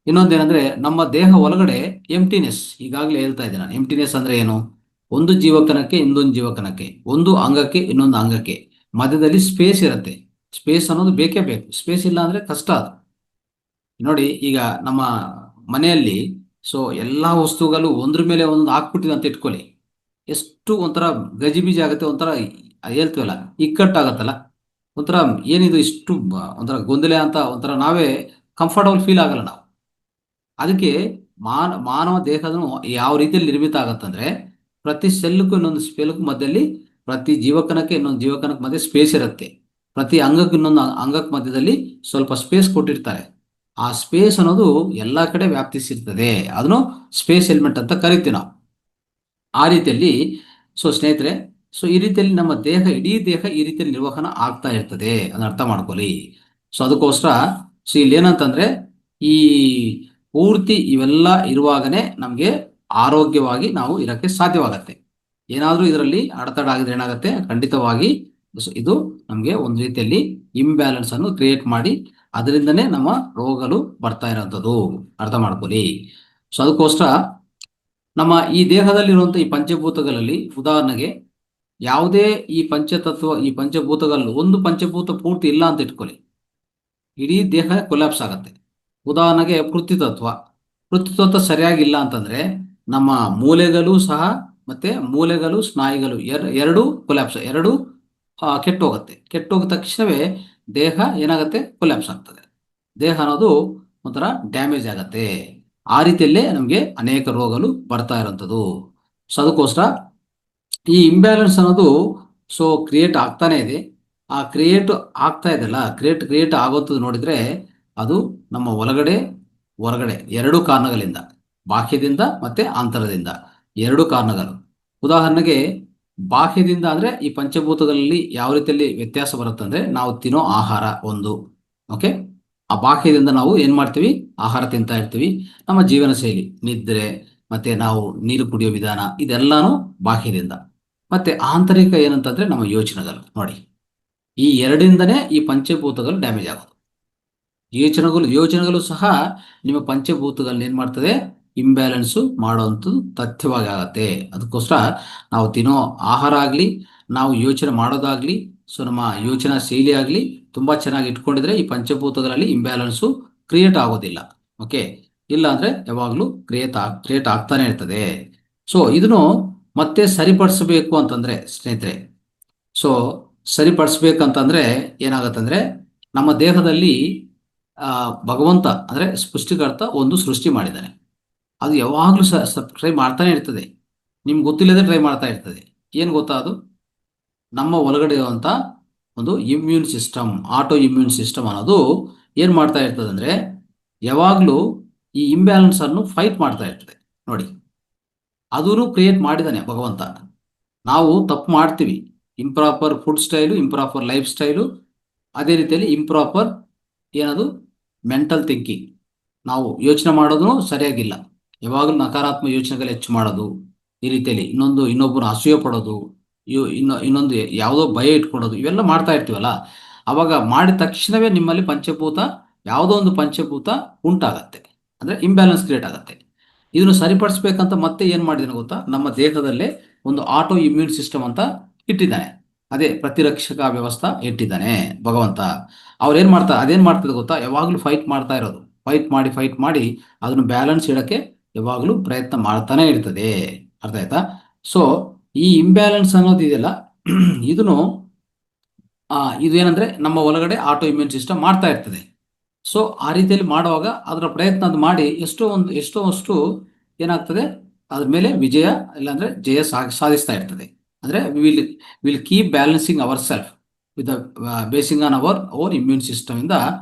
ಇನ್ನೊಂದೇನಂದ್ರೆ, ನಮ್ಮ ದೇಹ ಒಳಗಡೆ ಎಂಟಿನೆಸ್, ಈಗಾಗಲೇ ಹೇಳ್ತಾ ಇದ್ದೆ ನಾನು. ಎಂಟಿನೆಸ್ ಅಂದ್ರೆ ಏನು? ಒಂದು ಜೀವಕಣಕ್ಕೆ ಇನ್ನೊಂದು ಜೀವಕಣಕ್ಕೆ, ಒಂದು ಅಂಗಕ್ಕೆ ಇನ್ನೊಂದು ಅಂಗಕ್ಕೆ ಮಧ್ಯದಲ್ಲಿ ಸ್ಪೇಸ್ ಇರುತ್ತೆ. ಸ್ಪೇಸ್ ಅನ್ನೋದು ಬೇಕೇ ಬೇಕು. ಸ್ಪೇಸ್ ಇಲ್ಲ ಅಂದ್ರೆ ಕಷ್ಟ ಅದು. ನೋಡಿ, ಈಗ ನಮ್ಮ ಮನೆಯಲ್ಲಿ ಸೊ ಎಲ್ಲಾ ವಸ್ತುಗಳು ಒಂದ್ರ ಮೇಲೆ ಒಂದೊಂದು ಹಾಕ್ಬಿಟ್ಟಿದೆ ಅಂತ ಇಟ್ಕೊಳ್ಳಿ, ಎಷ್ಟು ಒಂಥರ ಗಜಿಬಿಜಿ ಆಗುತ್ತೆ, ಒಂಥರ ಹೇಳ್ತೀವಲ್ಲ ಇಕ್ಕಟ್ಟಾಗತ್ತಲ್ಲ, ಒಂಥರ ಏನಿದು ಇಷ್ಟು ಒಂಥರ ಗೊಂದಲ ಅಂತ, ಒಂಥರ ನಾವೇ ಕಂಫರ್ಟಬಲ್ ಫೀಲ್ ಆಗಲ್ಲ ನಾವು. ಅದಕ್ಕೆ ಮಾನವ ದೇಹದನು ಯಾವ ರೀತಿಯಲ್ಲಿ ನಿರ್ಮಿತ ಆಗತ್ತಂದ್ರೆ, ಪ್ರತಿ ಸೆಲ್ಗೂ ಇನ್ನೊಂದು ಸ್ಪೆಲ್ಗೂ ಮಧ್ಯದಲ್ಲಿ, ಪ್ರತಿ ಜೀವಕಣಕ್ಕೆ ಇನ್ನೊಂದು ಜೀವಕಣಕ್ಕೆ ಮಧ್ಯೆ ಸ್ಪೇಸ್ ಇರುತ್ತೆ. ಪ್ರತಿ ಅಂಗಕ್ಕೆ ಇನ್ನೊಂದು ಅಂಗಕ್ಕೆ ಮಧ್ಯದಲ್ಲಿ ಸ್ವಲ್ಪ ಸ್ಪೇಸ್ ಕೊಟ್ಟಿರ್ತಾರೆ. ಆ ಸ್ಪೇಸ್ ಅನ್ನೋದು ಎಲ್ಲಾ ಕಡೆ ವ್ಯಾಪ್ತಿಸಿರ್ತದೆ. ಅದನ್ನು ಸ್ಪೇಸ್ ಎಲಿಮೆಂಟ್ ಅಂತ ಕರಿತೀವಿ ನಾವು. ಆ ರೀತಿಯಲ್ಲಿ, ಸೊ ಸ್ನೇಹಿತರೆ, ಸೊ ಈ ರೀತಿಯಲ್ಲಿ ನಮ್ಮ ಇಡೀ ದೇಹ ಈ ರೀತಿಯಲ್ಲಿ ನಿರ್ವಹಣೆ ಆಗ್ತಾ ಇರ್ತದೆ, ಅದನ್ನ ಅರ್ಥ ಮಾಡ್ಕೊಳ್ಳಿ. ಸೊ ಅದಕ್ಕೋಸ್ಕರ, ಸೊ ಇಲ್ಲಿ ಏನಂತಂದ್ರೆ, ಈ ಪೂರ್ತಿ ಇವೆಲ್ಲ ಇರುವಾಗನೇ ನಮಗೆ ಆರೋಗ್ಯವಾಗಿ ನಾವು ಇರಕ್ಕೆ ಸಾಧ್ಯವಾಗತ್ತೆ. ಏನಾದರೂ ಇದರಲ್ಲಿ ಅಡೆತಡೆ ಆಗಿದ್ರೆ ಏನಾಗುತ್ತೆ, ಖಂಡಿತವಾಗಿ ಇದು ನಮಗೆ ಒಂದು ರೀತಿಯಲ್ಲಿ ಇಂಬ್ಯಾಲೆನ್ಸ್ ಅನ್ನು ಕ್ರಿಯೇಟ್ ಮಾಡಿ ಅದರಿಂದನೇ ನಮ್ಮ ರೋಗಗಳು ಬರ್ತಾ ಇರೋಂಥದ್ದು, ಅರ್ಥ ಮಾಡ್ಕೊಳ್ಳಿ. ಸೊ ಅದಕ್ಕೋಸ್ಕರ ನಮ್ಮ ಈ ದೇಹದಲ್ಲಿರುವಂಥ ಈ ಪಂಚಭೂತಗಳಲ್ಲಿ ಉದಾಹರಣೆಗೆ ಯಾವುದೇ ಈ ಪಂಚಭೂತಗಳಲ್ಲಿ ಒಂದು ಪಂಚಭೂತ ಪೂರ್ತಿ ಇಲ್ಲ ಅಂತ ಇಟ್ಕೊಳ್ಳಿ, ಇಡೀ ದೇಹ ಕೊಲ್ಯಾಪ್ಸ್ ಆಗುತ್ತೆ. ಉದಾಹರಣೆಗೆ ಪೃಥ್ವಿತತ್ವ ಸರಿಯಾಗಿಲ್ಲ ಅಂತಂದ್ರೆ ನಮ್ಮ ಮೂಳೆಗಳು ಸಹ ಮತ್ತೆ ಮೂಳೆಗಳು ಸ್ನಾಯುಗಳು ಎರಡೂ ಕೊಲ್ಯಾಪ್ಸ್, ಎರಡೂ ಕೆಟ್ಟು ಹೋಗುತ್ತೆ. ಕೆಟ್ಟು ಹೋದ ತಕ್ಷಣವೇ ದೇಹ ಏನಾಗುತ್ತೆ, ಕೊಲ್ಯಾಪ್ಸ್ ಆಗ್ತದೆ. ದೇಹ ಅನ್ನೋದು ಒಂಥರ ಡ್ಯಾಮೇಜ್ ಆಗತ್ತೆ. ಆ ರೀತಿಯಲ್ಲೇ ನಮಗೆ ಅನೇಕ ರೋಗಗಳು ಬರ್ತಾ ಇರೋಂಥದ್ದು. ಸೊ ಅದಕ್ಕೋಸ್ಕರ ಈ ಇಂಬ್ಯಾಲೆನ್ಸ್ ಅನ್ನೋದು ಕ್ರಿಯೇಟ್ ಆಗ್ತಾನೆ ಇದೆ. ಆ ಕ್ರಿಯೇಟ್ ಆಗ್ತಾ ಇದೆಲ್ಲ, ಕ್ರಿಯೇಟ್ ಆಗೋದು ನೋಡಿದ್ರೆ ಅದು ನಮ್ಮ ಒಳಗಡೆ ಹೊರಗಡೆ ಎರಡೂ ಕಾರಣಗಳಿಂದ, ಬಾಹ್ಯದಿಂದ ಮತ್ತೆ ಆಂತರದಿಂದ ಎರಡು ಕಾರಣಗಳು. ಉದಾಹರಣೆಗೆ ಬಾಹ್ಯದಿಂದ ಅಂದ್ರೆ ಈ ಪಂಚಭೂತಗಳಲ್ಲಿ ಯಾವ ರೀತಿಯಲ್ಲಿ ವ್ಯತ್ಯಾಸ ಬರುತ್ತೆ ಅಂದ್ರೆ ನಾವು ತಿನ್ನೋ ಆಹಾರ ಒಂದು, ಓಕೆ. ಆ ಬಾಹ್ಯದಿಂದ ನಾವು ಏನ್ ಮಾಡ್ತೀವಿ, ಆಹಾರ ತಿಂತಾ ಇರ್ತೀವಿ. ನಮ್ಮ ಜೀವನ ಶೈಲಿ, ನಿದ್ರೆ ಮತ್ತೆ ನಾವು ನೀರು ಕುಡಿಯೋ ವಿಧಾನ, ಇದೆಲ್ಲಾನು ಬಾಹ್ಯದಿಂದ. ಮತ್ತೆ ಆಂತರಿಕ ಏನಂತಂದ್ರೆ ನಮ್ಮ ಯೋಚನೆಗಳು. ನೋಡಿ, ಈ ಎರಡಿಂದನೇ ಈ ಪಂಚಭೂತಗಳು ಡ್ಯಾಮೇಜ್ ಆಗೋದು. ಯೋಚನೆಗಳು ಸಹ ನಿಮ್ಮ ಪಂಚಭೂತಗಳನ್ನ ಏನ್ ಮಾಡ್ತದೆ, ಇಂಬ್ಯಾಲೆನ್ಸು ಮಾಡುವಂಥದ್ದು ತಥ್ಯವಾಗಿ ಆಗತ್ತೆ. ಅದಕ್ಕೋಸ್ಕರ ನಾವು ತಿನ್ನೋ ಆಹಾರ ಆಗಲಿ, ನಾವು ಯೋಚನೆ ಮಾಡೋದಾಗ್ಲಿ, ನಮ್ಮ ಯೋಚನಾ ಶೈಲಿ ಆಗಲಿ ತುಂಬಾ ಚೆನ್ನಾಗಿ ಇಟ್ಕೊಂಡಿದ್ರೆ ಈ ಪಂಚಭೂತಗಳಲ್ಲಿ ಇಂಬ್ಯಾಲೆನ್ಸು ಕ್ರಿಯೇಟ್ ಆಗೋದಿಲ್ಲ. ಓಕೆ, ಇಲ್ಲ ಅಂದ್ರೆ ಯಾವಾಗಲೂ ಕ್ರಿಯೇಟ್ ಆಗ್ತಾನೆ ಇರ್ತದೆ. ಸೊ ಇದನ್ನು ಮತ್ತೆ ಸರಿಪಡಿಸಬೇಕು ಅಂತಂದ್ರೆ ಸ್ನೇಹಿತರೆ, ಸೊ ಸರಿಪಡಿಸ್ಬೇಕಂತಂದ್ರೆ ಏನಾಗತ್ತಂದ್ರೆ ನಮ್ಮ ದೇಹದಲ್ಲಿ ಭಗವಂತ ಅಂದ್ರೆ ಸೃಷ್ಟಿಕರ್ತ ಒಂದು ಸೃಷ್ಟಿ ಮಾಡಿದ್ದಾನೆ. ಅದು ಯಾವಾಗಲೂ ಟ್ರೈ ಮಾಡ್ತಾನೆ ಇರ್ತದೆ. ನಿಮ್ಗೆ ಗೊತ್ತಿಲ್ಲದೆ ಟ್ರೈ ಮಾಡ್ತಾ ಇರ್ತದೆ. ಏನು ಗೊತ್ತಾ, ಅದು ನಮ್ಮ ಒಳಗಡೆ ಇರುವಂಥ ಒಂದು immune system, auto immune system ಅನ್ನೋದು ಏನು ಮಾಡ್ತಾ ಇರ್ತದೆ ಅಂದರೆ ಯಾವಾಗಲೂ ಈ ಇಂಬ್ಯಾಲೆನ್ಸ್ ಅನ್ನು ಫೈಟ್ ಮಾಡ್ತಾ ಇರ್ತದೆ. ನೋಡಿ, ಅದೂ ಕ್ರಿಯೇಟ್ ಮಾಡಿದ್ದಾನೆ ಭಗವಂತ. ನಾವು ತಪ್ಪು ಮಾಡ್ತೀವಿ, improper food style, improper life style, ಅದೇ ರೀತಿಯಲ್ಲಿ ಇಂಪ್ರಾಪರ್ ಏನದು ಮೆಂಟಲ್ ಥಿಂಕಿಂಗ್. ನಾವು ಯೋಚನೆ ಮಾಡೋದು ಸರಿಯಾಗಿಲ್ಲ, ಯಾವಾಗಲೂ ನಕಾರಾತ್ಮಕ ಯೋಚನೆಗಳು ಹೆಚ್ಚು ಮಾಡೋದು, ಈ ರೀತಿಯಲ್ಲಿ ಇನ್ನೊಬ್ಬರು ಅಸೂಯೆ ಪಡೋದು, ಇನ್ನೊಂದು ಯಾವುದೋ ಭಯ ಇಟ್ಕೊಡೋದು, ಇವೆಲ್ಲ ಮಾಡ್ತಾ ಇರ್ತೀವಲ್ಲ. ಅವಾಗ ಮಾಡಿದ ತಕ್ಷಣವೇ ನಿಮ್ಮಲ್ಲಿ ಯಾವುದೋ ಒಂದು ಪಂಚಭೂತ ಉಂಟಾಗತ್ತೆ, ಅಂದರೆ ಇಂಬ್ಯಾಲೆನ್ಸ್ ಕ್ರಿಯೇಟ್ ಆಗುತ್ತೆ. ಇದನ್ನು ಸರಿಪಡಿಸ್ಬೇಕಂತ ಮತ್ತೆ ಏನು ಮಾಡಿದಾನೆ ಗೊತ್ತಾ, ನಮ್ಮ ದೇಹದಲ್ಲೇ ಒಂದು ಆಟೋ ಇಮ್ಯೂನ್ ಸಿಸ್ಟಮ್ ಅಂತ ಇಟ್ಟಿದ್ದಾನೆ. ಅದೇ ಪ್ರತಿರಕ್ಷಕ ವ್ಯವಸ್ಥೆ ಇಟ್ಟಿದ್ದಾನೆ ಭಗವಂತ. ಅದೇನ್ ಮಾಡ್ತದೆ ಗೊತ್ತಾ, ಯಾವಾಗಲೂ ಫೈಟ್ ಮಾಡ್ತಾ ಇರೋದು, ಫೈಟ್ ಮಾಡಿ ಅದನ್ನು ಬ್ಯಾಲೆನ್ಸ್ ಇಡಕ್ಕೆ ಯಾವಾಗಲೂ ಪ್ರಯತ್ನ ಮಾಡ್ತಾನೆ ಇರ್ತದೆ. ಅರ್ಥ ಆಯ್ತಾ? ಸೊ ಈ ಇಂಬ್ಯಾಲೆನ್ಸ್ ಅನ್ನೋದು ಇದೆಯಲ್ಲ, ಇದನ್ನು ಇದು ಏನಂದ್ರೆ ನಮ್ಮ ಒಳಗಡೆ ಆಟೋ ಇಮ್ಯೂನ್ ಸಿಸ್ಟಮ್ ಮಾಡ್ತಾ ಇರ್ತದೆ. ಸೊ ಆ ರೀತಿಯಲ್ಲಿ ಮಾಡುವಾಗ ಅದರ ಪ್ರಯತ್ನ ಅದು ಮಾಡಿ ಎಷ್ಟೋ ಅಷ್ಟು ಏನಾಗ್ತದೆ, ಅದ್ರ ಮೇಲೆ ವಿಜಯ ಇಲ್ಲಾಂದ್ರೆ ಜಯ ಸಾಧಿಸ್ತಾ ಇರ್ತದೆ. ಅಂದ್ರೆ will keep balancing our self with ಬೇಸಿಂಗ್ on our own immune system ಇಂದ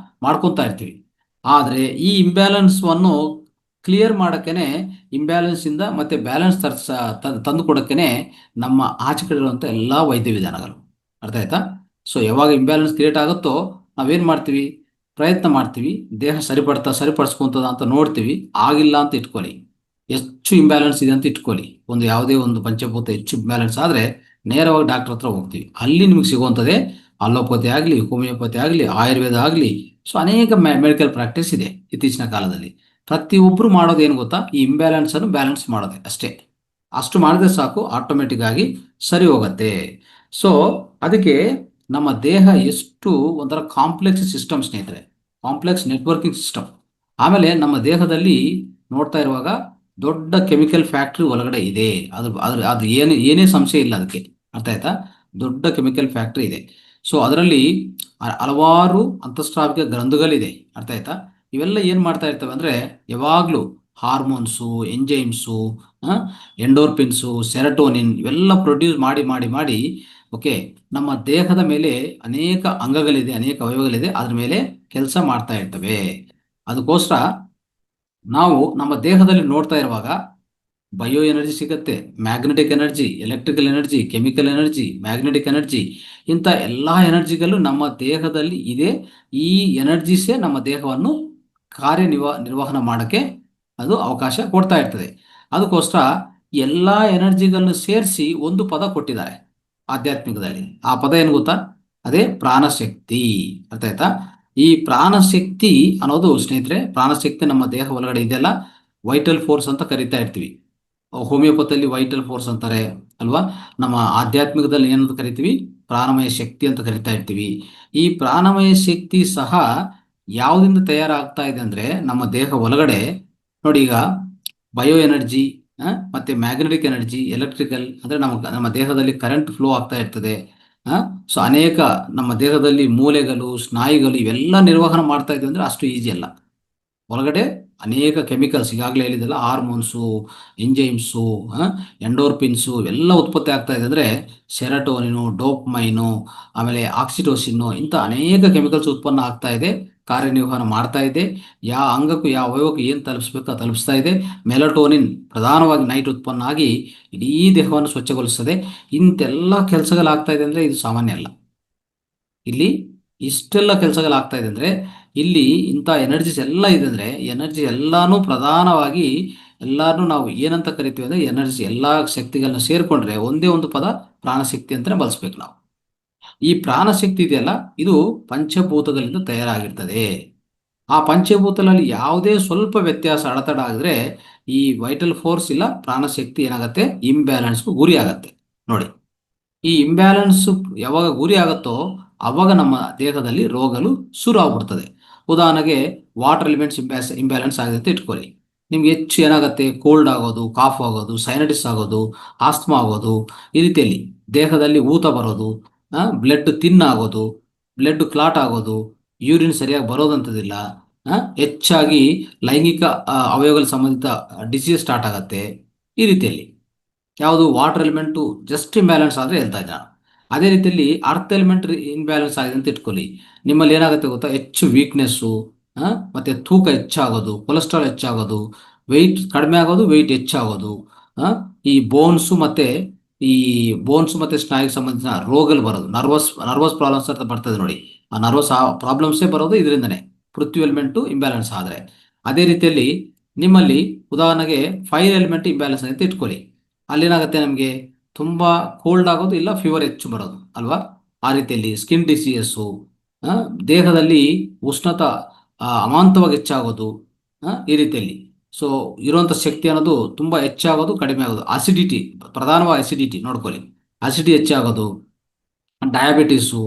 ಮಾಡ್ಕೊತಾ ಇರ್ತೀವಿ. ಆದರೆ ಈ ಇಂಬ್ಯಾಲೆನ್ಸ್ವನ್ನು ಕ್ಲಿಯರ್ ಮಾಡೋಕ್ಕೇನೆ, ಇಂಬ್ಯಾಲೆನ್ಸ್ ಇಂದ ಮತ್ತೆ ಬ್ಯಾಲೆನ್ಸ್ ತಂದು ಕೊಡೋಕ್ಕೇನೆ ನಮ್ಮ ಆಚೆ ಕಡೆ ಇರುವಂಥ ಎಲ್ಲ ವೈದ್ಯ ವಿಧಾನಗಳು. ಅರ್ಥ ಆಯ್ತಾ? ಸೊ ಯಾವಾಗ ಇಂಬ್ಯಾಲೆನ್ಸ್ ಕ್ರಿಯೇಟ್ ಆಗುತ್ತೋ ನಾವೇನು ಮಾಡ್ತೀವಿ, ಪ್ರಯತ್ನ ಮಾಡ್ತೀವಿ, ದೇಹ ಸರಿಪಡಿಸ್ಕೊಂತದ ಅಂತ ನೋಡ್ತೀವಿ. ಆಗಿಲ್ಲ ಅಂತ ಇಟ್ಕೊಳ್ಳಿ, ಹೆಚ್ಚು ಇಂಬ್ಯಾಲೆನ್ಸ್ ಇದೆ ಅಂತ ಇಟ್ಕೊಳ್ಳಿ, ಯಾವುದೇ ಒಂದು ಪಂಚಭೂತ ಹೆಚ್ಚು ಇಂಬ್ಯಾಲೆನ್ಸ್ ಆದರೆ ನೇರವಾಗಿ ಡಾಕ್ಟರ್ ಹತ್ರ ಹೋಗ್ತೀವಿ. ಅಲ್ಲಿ ನಿಮಗೆ ಸಿಗುವಂಥದ್ದೇ ಅಲೋಪತಿ ಆಗಲಿ, ಹೋಮಿಯೋಪತಿ ಆಗಲಿ, ಆಯುರ್ವೇದ ಆಗಲಿ. ಸೊ ಅನೇಕ ಮೆಡಿಕಲ್ ಪ್ರಾಕ್ಟೀಸ್ ಇದೆ ಇತ್ತೀಚಿನ ಕಾಲದಲ್ಲಿ. ಪ್ರತಿಯೊಬ್ಬರು ಮಾಡೋದು ಏನು ಗೊತ್ತಾ, ಈ ಇಂಬ್ಯಾಲೆನ್ಸ್ ಅನ್ನು ಬ್ಯಾಲೆನ್ಸ್ ಮಾಡೋದೆ ಅಷ್ಟೇ. ಅಷ್ಟು ಮಾಡಿದ್ರೆ ಸಾಕು, ಆಟೋಮೆಟಿಕ್ ಆಗಿ ಸರಿ ಹೋಗುತ್ತೆ. ಸೊ ಅದಕ್ಕೆ ನಮ್ಮ ದೇಹ ಎಷ್ಟು ಒಂಥರ ಕಾಂಪ್ಲೆಕ್ಸ್ ಸಿಸ್ಟಮ್ ಸ್ನೇಹಿತರೆ, ಕಾಂಪ್ಲೆಕ್ಸ್ ನೆಟ್ವರ್ಕಿಂಗ್ ಸಿಸ್ಟಮ್. ಆಮೇಲೆ ನಮ್ಮ ದೇಹದಲ್ಲಿ ನೋಡ್ತಾ ಇರುವಾಗ ದೊಡ್ಡ ಕೆಮಿಕಲ್ ಫ್ಯಾಕ್ಟ್ರಿ ಒಳಗಡೆ ಇದೆ. ಅದು ಏನೇ ಸಂಶಯ ಇಲ್ಲ ಅದಕ್ಕೆ. ಅರ್ಥ ಆಯ್ತಾ? ದೊಡ್ಡ ಕೆಮಿಕಲ್ ಫ್ಯಾಕ್ಟ್ರಿ ಇದೆ. ಸೊ ಅದರಲ್ಲಿ ಹಲವಾರು ಅಂತಸ್ರಾವಿಕ ಗ್ರಂಥುಗಳಿದೆ. ಅರ್ಥ ಆಯ್ತಾ? ಇವೆಲ್ಲ ಏನು ಮಾಡ್ತಾ ಇರ್ತವೆ ಅಂದರೆ ಯಾವಾಗಲೂ ಹಾರ್ಮೋನ್ಸು, ಎಂಜೈಮ್ಸು, ಎಂಡೋರ್ಪಿನ್ಸು, ಸೆರಟೋನಿನ್ ಇವೆಲ್ಲ ಪ್ರೊಡ್ಯೂಸ್ ಮಾಡಿ ಮಾಡಿ ಮಾಡಿ ಓಕೆ, ನಮ್ಮ ದೇಹದ ಮೇಲೆ ಅನೇಕ ಅಂಗಗಳಿದೆ, ಅನೇಕ ಅವಯವಗಳಿದೆ, ಅದ್ರ ಮೇಲೆ ಕೆಲಸ ಮಾಡ್ತಾ ಇರ್ತವೆ. ಅದಕ್ಕೋಸ್ಕರ ನಾವು ನಮ್ಮ ದೇಹದಲ್ಲಿ ನೋಡ್ತಾ ಇರುವಾಗ ಬಯೋ ಎನರ್ಜಿ ಸಿಗುತ್ತೆ, magnetic energy, electrical energy, chemical energy, magnetic energy, ಇಂಥ ಎಲ್ಲ ಎನರ್ಜಿಗಳು ನಮ್ಮ ದೇಹದಲ್ಲಿ ಇದೆ. ಈ ಎನರ್ಜಿಸೇ ನಮ್ಮ ದೇಹವನ್ನು ನಿರ್ವಹಣೆ ಮಾಡೋಕ್ಕೆ ಅದು ಅವಕಾಶ ಕೊಡ್ತಾ ಇರ್ತದೆ. ಅದಕ್ಕೋಸ್ಕರ ಎಲ್ಲ ಎನರ್ಜಿಗಳನ್ನು ಸೇರಿಸಿ ಒಂದು ಪದ ಕೊಟ್ಟಿದ್ದಾರೆ ಆಧ್ಯಾತ್ಮಿಕದಲ್ಲಿ. ಆ ಪದ ಏನು ಗೊತ್ತಾ? ಅದೇ ಪ್ರಾಣಶಕ್ತಿ. ಅರ್ಥ ಆಯ್ತಾ? ಈ ಪ್ರಾಣಶಕ್ತಿ ಅನ್ನೋದು ಸ್ನೇಹಿತರೆ, ಪ್ರಾಣಶಕ್ತಿ ನಮ್ಮ ದೇಹ ಒಳಗಡೆ ಇದೆಯಲ್ಲ, ವೈಟಲ್ ಫೋರ್ಸ್ ಅಂತ ಕರಿತಾ ಇರ್ತೀವಿ. ಹೋಮಿಯೋಪತಿಯಲ್ಲಿ ವೈಟಲ್ ಫೋರ್ಸ್ ಅಂತಾರೆ ಅಲ್ವಾ? ನಮ್ಮ ಆಧ್ಯಾತ್ಮಿಕದಲ್ಲಿ ಏನಂತ ಕರಿತೀವಿ? ಪ್ರಾಣಮಯ ಶಕ್ತಿ ಅಂತ ಕರಿತಾ ಇರ್ತೀವಿ. ಈ ಪ್ರಾಣಮಯ ಶಕ್ತಿ ಸಹ ಯಾವುದರಿಂದ ತಯಾರಾಗ್ತಾ ಇದೆ ಅಂದ್ರೆ, ನಮ್ಮ ದೇಹ ಒಳಗಡೆ ನೋಡಿ, ಈಗ ಬಯೋ ಎನರ್ಜಿ ಮತ್ತೆ ಮ್ಯಾಗ್ನೆಟಿಕ್ ಎನರ್ಜಿ, ಎಲೆಕ್ಟ್ರಿಕಲ್ ಅಂದ್ರೆ ನಮ್ಮ ದೇಹದಲ್ಲಿ ಕರೆಂಟ್ ಫ್ಲೋ ಆಗ್ತಾ ಇರ್ತದೆ. ಸೊ ಅನೇಕ ನಮ್ಮ ದೇಹದಲ್ಲಿ ಮೂಳೆಗಳು, ಸ್ನಾಯುಗಳು ಇವೆಲ್ಲ ನಿರ್ವಹಣೆ ಮಾಡ್ತಾ ಇದ್ವಿ ಅಂದ್ರೆ ಅಷ್ಟು ಈಸಿ ಅಲ್ಲ. ಒಳಗಡೆ ಅನೇಕ ಕೆಮಿಕಲ್ಸ್, ಈಗಾಗಲೇ ಹೇಳಿದೆಲ್ಲ, ಹಾರ್ಮೋನ್ಸು, ಎಂಜೈಮ್ಸು, ಎಂಡೋರ್ಪಿನ್ಸು ಎಲ್ಲ ಉತ್ಪತ್ತಿ ಆಗ್ತಾ ಇದೆ ಅಂದರೆ ಸೆರಟೋನಿನು, ಡೋಪ್ಮೈನು, ಆಮೇಲೆ ಆಕ್ಸಿಟೋಸಿನ್ನು, ಇಂಥ ಅನೇಕ ಕೆಮಿಕಲ್ಸ್ ಉತ್ಪನ್ನ ಆಗ್ತಾ ಇದೆ, ಕಾರ್ಯನಿರ್ವಹಣೆ ಮಾಡ್ತಾ ಇದೆ. ಯಾವ ಅಂಗಕ್ಕೂ ಯಾವ ಅವಯವಕ್ಕೂ ಏನು ತಲುಪಿಸ್ಬೇಕು ಅದು ತಲುಪಿಸ್ತಾ ಇದೆ. ಮೆಲಟೋನಿನ್ ಪ್ರಧಾನವಾಗಿ ನೈಟ್ ಉತ್ಪನ್ನ ಆಗಿ ಇಡೀ ದೇಹವನ್ನು ಸ್ವಚ್ಛಗೊಳಿಸ್ತದೆ. ಇಂತೆಲ್ಲ ಕೆಲಸಗಳಾಗ್ತಾ ಇದೆ ಅಂದರೆ ಇದು ಸಾಮಾನ್ಯ ಅಲ್ಲ. ಇಲ್ಲಿ ಇಷ್ಟೆಲ್ಲ ಕೆಲಸಗಳಾಗ್ತಾ ಇದೆ ಅಂದರೆ ಇಲ್ಲಿ ಇಂಥ ಎನರ್ಜೀಸ್ ಎಲ್ಲ ಇದೆ ಅಂದರೆ, ಎನರ್ಜಿ ಎಲ್ಲಾನು ಪ್ರಧಾನವಾಗಿ ಎಲ್ಲಾನು ನಾವು ಏನಂತ ಕರಿತೀವಿ ಅಂದರೆ, ಎನರ್ಜಿ ಎಲ್ಲ ಶಕ್ತಿಗಳನ್ನ ಸೇರಿಕೊಂಡ್ರೆ ಒಂದೇ ಒಂದು ಪದ ಪ್ರಾಣಶಕ್ತಿ ಅಂತಲೇ ಬಳಸ್ಬೇಕು ನಾವು. ಈ ಪ್ರಾಣಶಕ್ತಿ ಇದೆಯಲ್ಲ, ಇದು ಪಂಚಭೂತಗಳಿಂದ ತಯಾರಾಗಿರ್ತದೆ. ಆ ಪಂಚಭೂತಗಳಲ್ಲಿ ಯಾವುದೇ ಸ್ವಲ್ಪ ವ್ಯತ್ಯಾಸ, ಅಡೆತಡೆ ಆಗಿದ್ರೆ ಈ ವೈಟಲ್ ಫೋರ್ಸ್ ಇಲ್ಲ ಪ್ರಾಣಶಕ್ತಿ ಏನಾಗುತ್ತೆ, ಇಂಬ್ಯಾಲೆನ್ಸ್ಗೂ ಗುರಿ ಆಗತ್ತೆ. ನೋಡಿ, ಈ ಇಂಬ್ಯಾಲೆನ್ಸ್ ಯಾವಾಗ ಗುರಿ ಆಗುತ್ತೋ ಆವಾಗ ನಮ್ಮ ದೇಹದಲ್ಲಿ ರೋಗಗಳು ಶುರು ಆಗ್ಬಿಡ್ತದೆ. ಉದಾಹರಣೆಗೆ ವಾಟರ್ ಎಲಿಮೆಂಟ್ಸ್ ಇಂಬ್ಯಾಲೆನ್ಸ್ ಆಗಿದೆ ಅಂತ ಇಟ್ಕೊಳ್ಳಿ. ನಿಮ್ಗೆ ಹೆಚ್ಚು ಏನಾಗುತ್ತೆ, ಕೋಲ್ಡ್ ಆಗೋದು, ಕಾಫ್ ಆಗೋದು, ಸೈನಟಿಸ್ ಆಗೋದು, ಆಸ್ತಮಾ ಆಗೋದು, ಈ ರೀತಿಯಲ್ಲಿ ದೇಹದಲ್ಲಿ ಊತ ಬರೋದು, ಬ್ಲಡ್ ತಿನ್ ಆಗೋದು, ಬ್ಲಡ್ ಕ್ಲಾಟ್ ಆಗೋದು, ಯೂರಿನ್ ಸರಿಯಾಗಿ ಬರೋದಂಥದ್ದಿಲ್ಲ, ಹೆಚ್ಚಾಗಿ ಲೈಂಗಿಕ ಅವಯವಗಳ ಸಂಬಂಧಿತ ಡಿಸೀಸ್ ಸ್ಟಾರ್ಟ್ ಆಗತ್ತೆ. ಈ ರೀತಿಯಲ್ಲಿ ಯಾವುದು ವಾಟರ್ ಎಲಿಮೆಂಟು ಜಸ್ಟ್ ಇಂಬ್ಯಾಲೆನ್ಸ್ ಆದರೆ ಹೇಳ್ತಾ ಇದ್ದ. ಅದೇ ರೀತಿಯಲ್ಲಿ ಅರ್ತ್ ಎಲಿಮೆಂಟ್ ಇನ್ಬ್ಯಾಲೆನ್ಸ್ ಆಗಿದೆ ಅಂತ ಇಟ್ಕೊಳ್ಳಿ. ನಿಮ್ಮಲ್ಲಿ ಏನಾಗುತ್ತೆ ಗೊತ್ತಾ, ಹೆಚ್ಚು ವೀಕ್ನೆಸ್ಸು, ಮತ್ತೆ ತೂಕ ಹೆಚ್ಚಾಗೋದು, ಕೊಲೆಸ್ಟ್ರಾಲ್ ಹೆಚ್ಚಾಗೋದು, ವೆಯ್ಟ್ ಕಡಿಮೆ ಆಗೋದು, ವೆಯ್ಟ್ ಹೆಚ್ಚಾಗೋದು, ಈ ಈ ಬೋನ್ಸು ಮತ್ತೆ ಸ್ನಾಯುಗೆ ಸಂಬಂಧಿಸಿದ ರೋಗಗಳು ಬರೋದು, ನರ್ವಸ್ ಪ್ರಾಬ್ಲಮ್ಸ್ ಅಂತ ಬರ್ತದೆ ನೋಡಿ. ಆ ನರ್ವಸ್ ಪ್ರಾಬ್ಲಮ್ಸೇ ಬರೋದು ಇದರಿಂದನೇ, ಪೃಥ್ವಿ ಎಲಿಮೆಂಟು ಇಂಬ್ಯಾಲೆನ್ಸ್ ಆದರೆ. ಅದೇ ರೀತಿಯಲ್ಲಿ ನಿಮ್ಮಲ್ಲಿ ಉದಾಹರಣೆಗೆ ಫೈರ್ ಎಲಿಮೆಂಟ್ ಇಂಬ್ಯಾಲೆನ್ಸ್ ಅಂತ ಇಟ್ಕೊಳ್ಳಿ. ಅಲ್ಲೇನಾಗುತ್ತೆ, ನಮಗೆ ತುಂಬ ಕೋಲ್ಡ್ ಆಗೋದು, ಇಲ್ಲ ಫೀವರ್ ಹೆಚ್ಚು ಬರೋದು ಅಲ್ವಾ? ಆ ರೀತಿಯಲ್ಲಿ ಸ್ಕಿನ್ ಡಿಸೀಸಸ್ಸು, ದೇಹದಲ್ಲಿ ಉಷ್ಣತ ಅಮಾಂತವಾಗಿ ಹೆಚ್ಚಾಗೋದು, ಈ ರೀತಿಯಲ್ಲಿ. ಸೊ ಇರುವಂಥ ಶಕ್ತಿ ಅನ್ನೋದು ತುಂಬ ಹೆಚ್ಚಾಗೋದು, ಕಡಿಮೆ ಆಗೋದು. ಅಸಿಡಿಟಿ, ಪ್ರಧಾನವಾಗಿ ಅಸಿಡಿಟಿ ನೋಡ್ಕೊಳ್ಳಿ, ಅಸಿಡಿಟಿ ಹೆಚ್ಚಾಗೋದು, ಡಯಾಬಿಟೀಸು,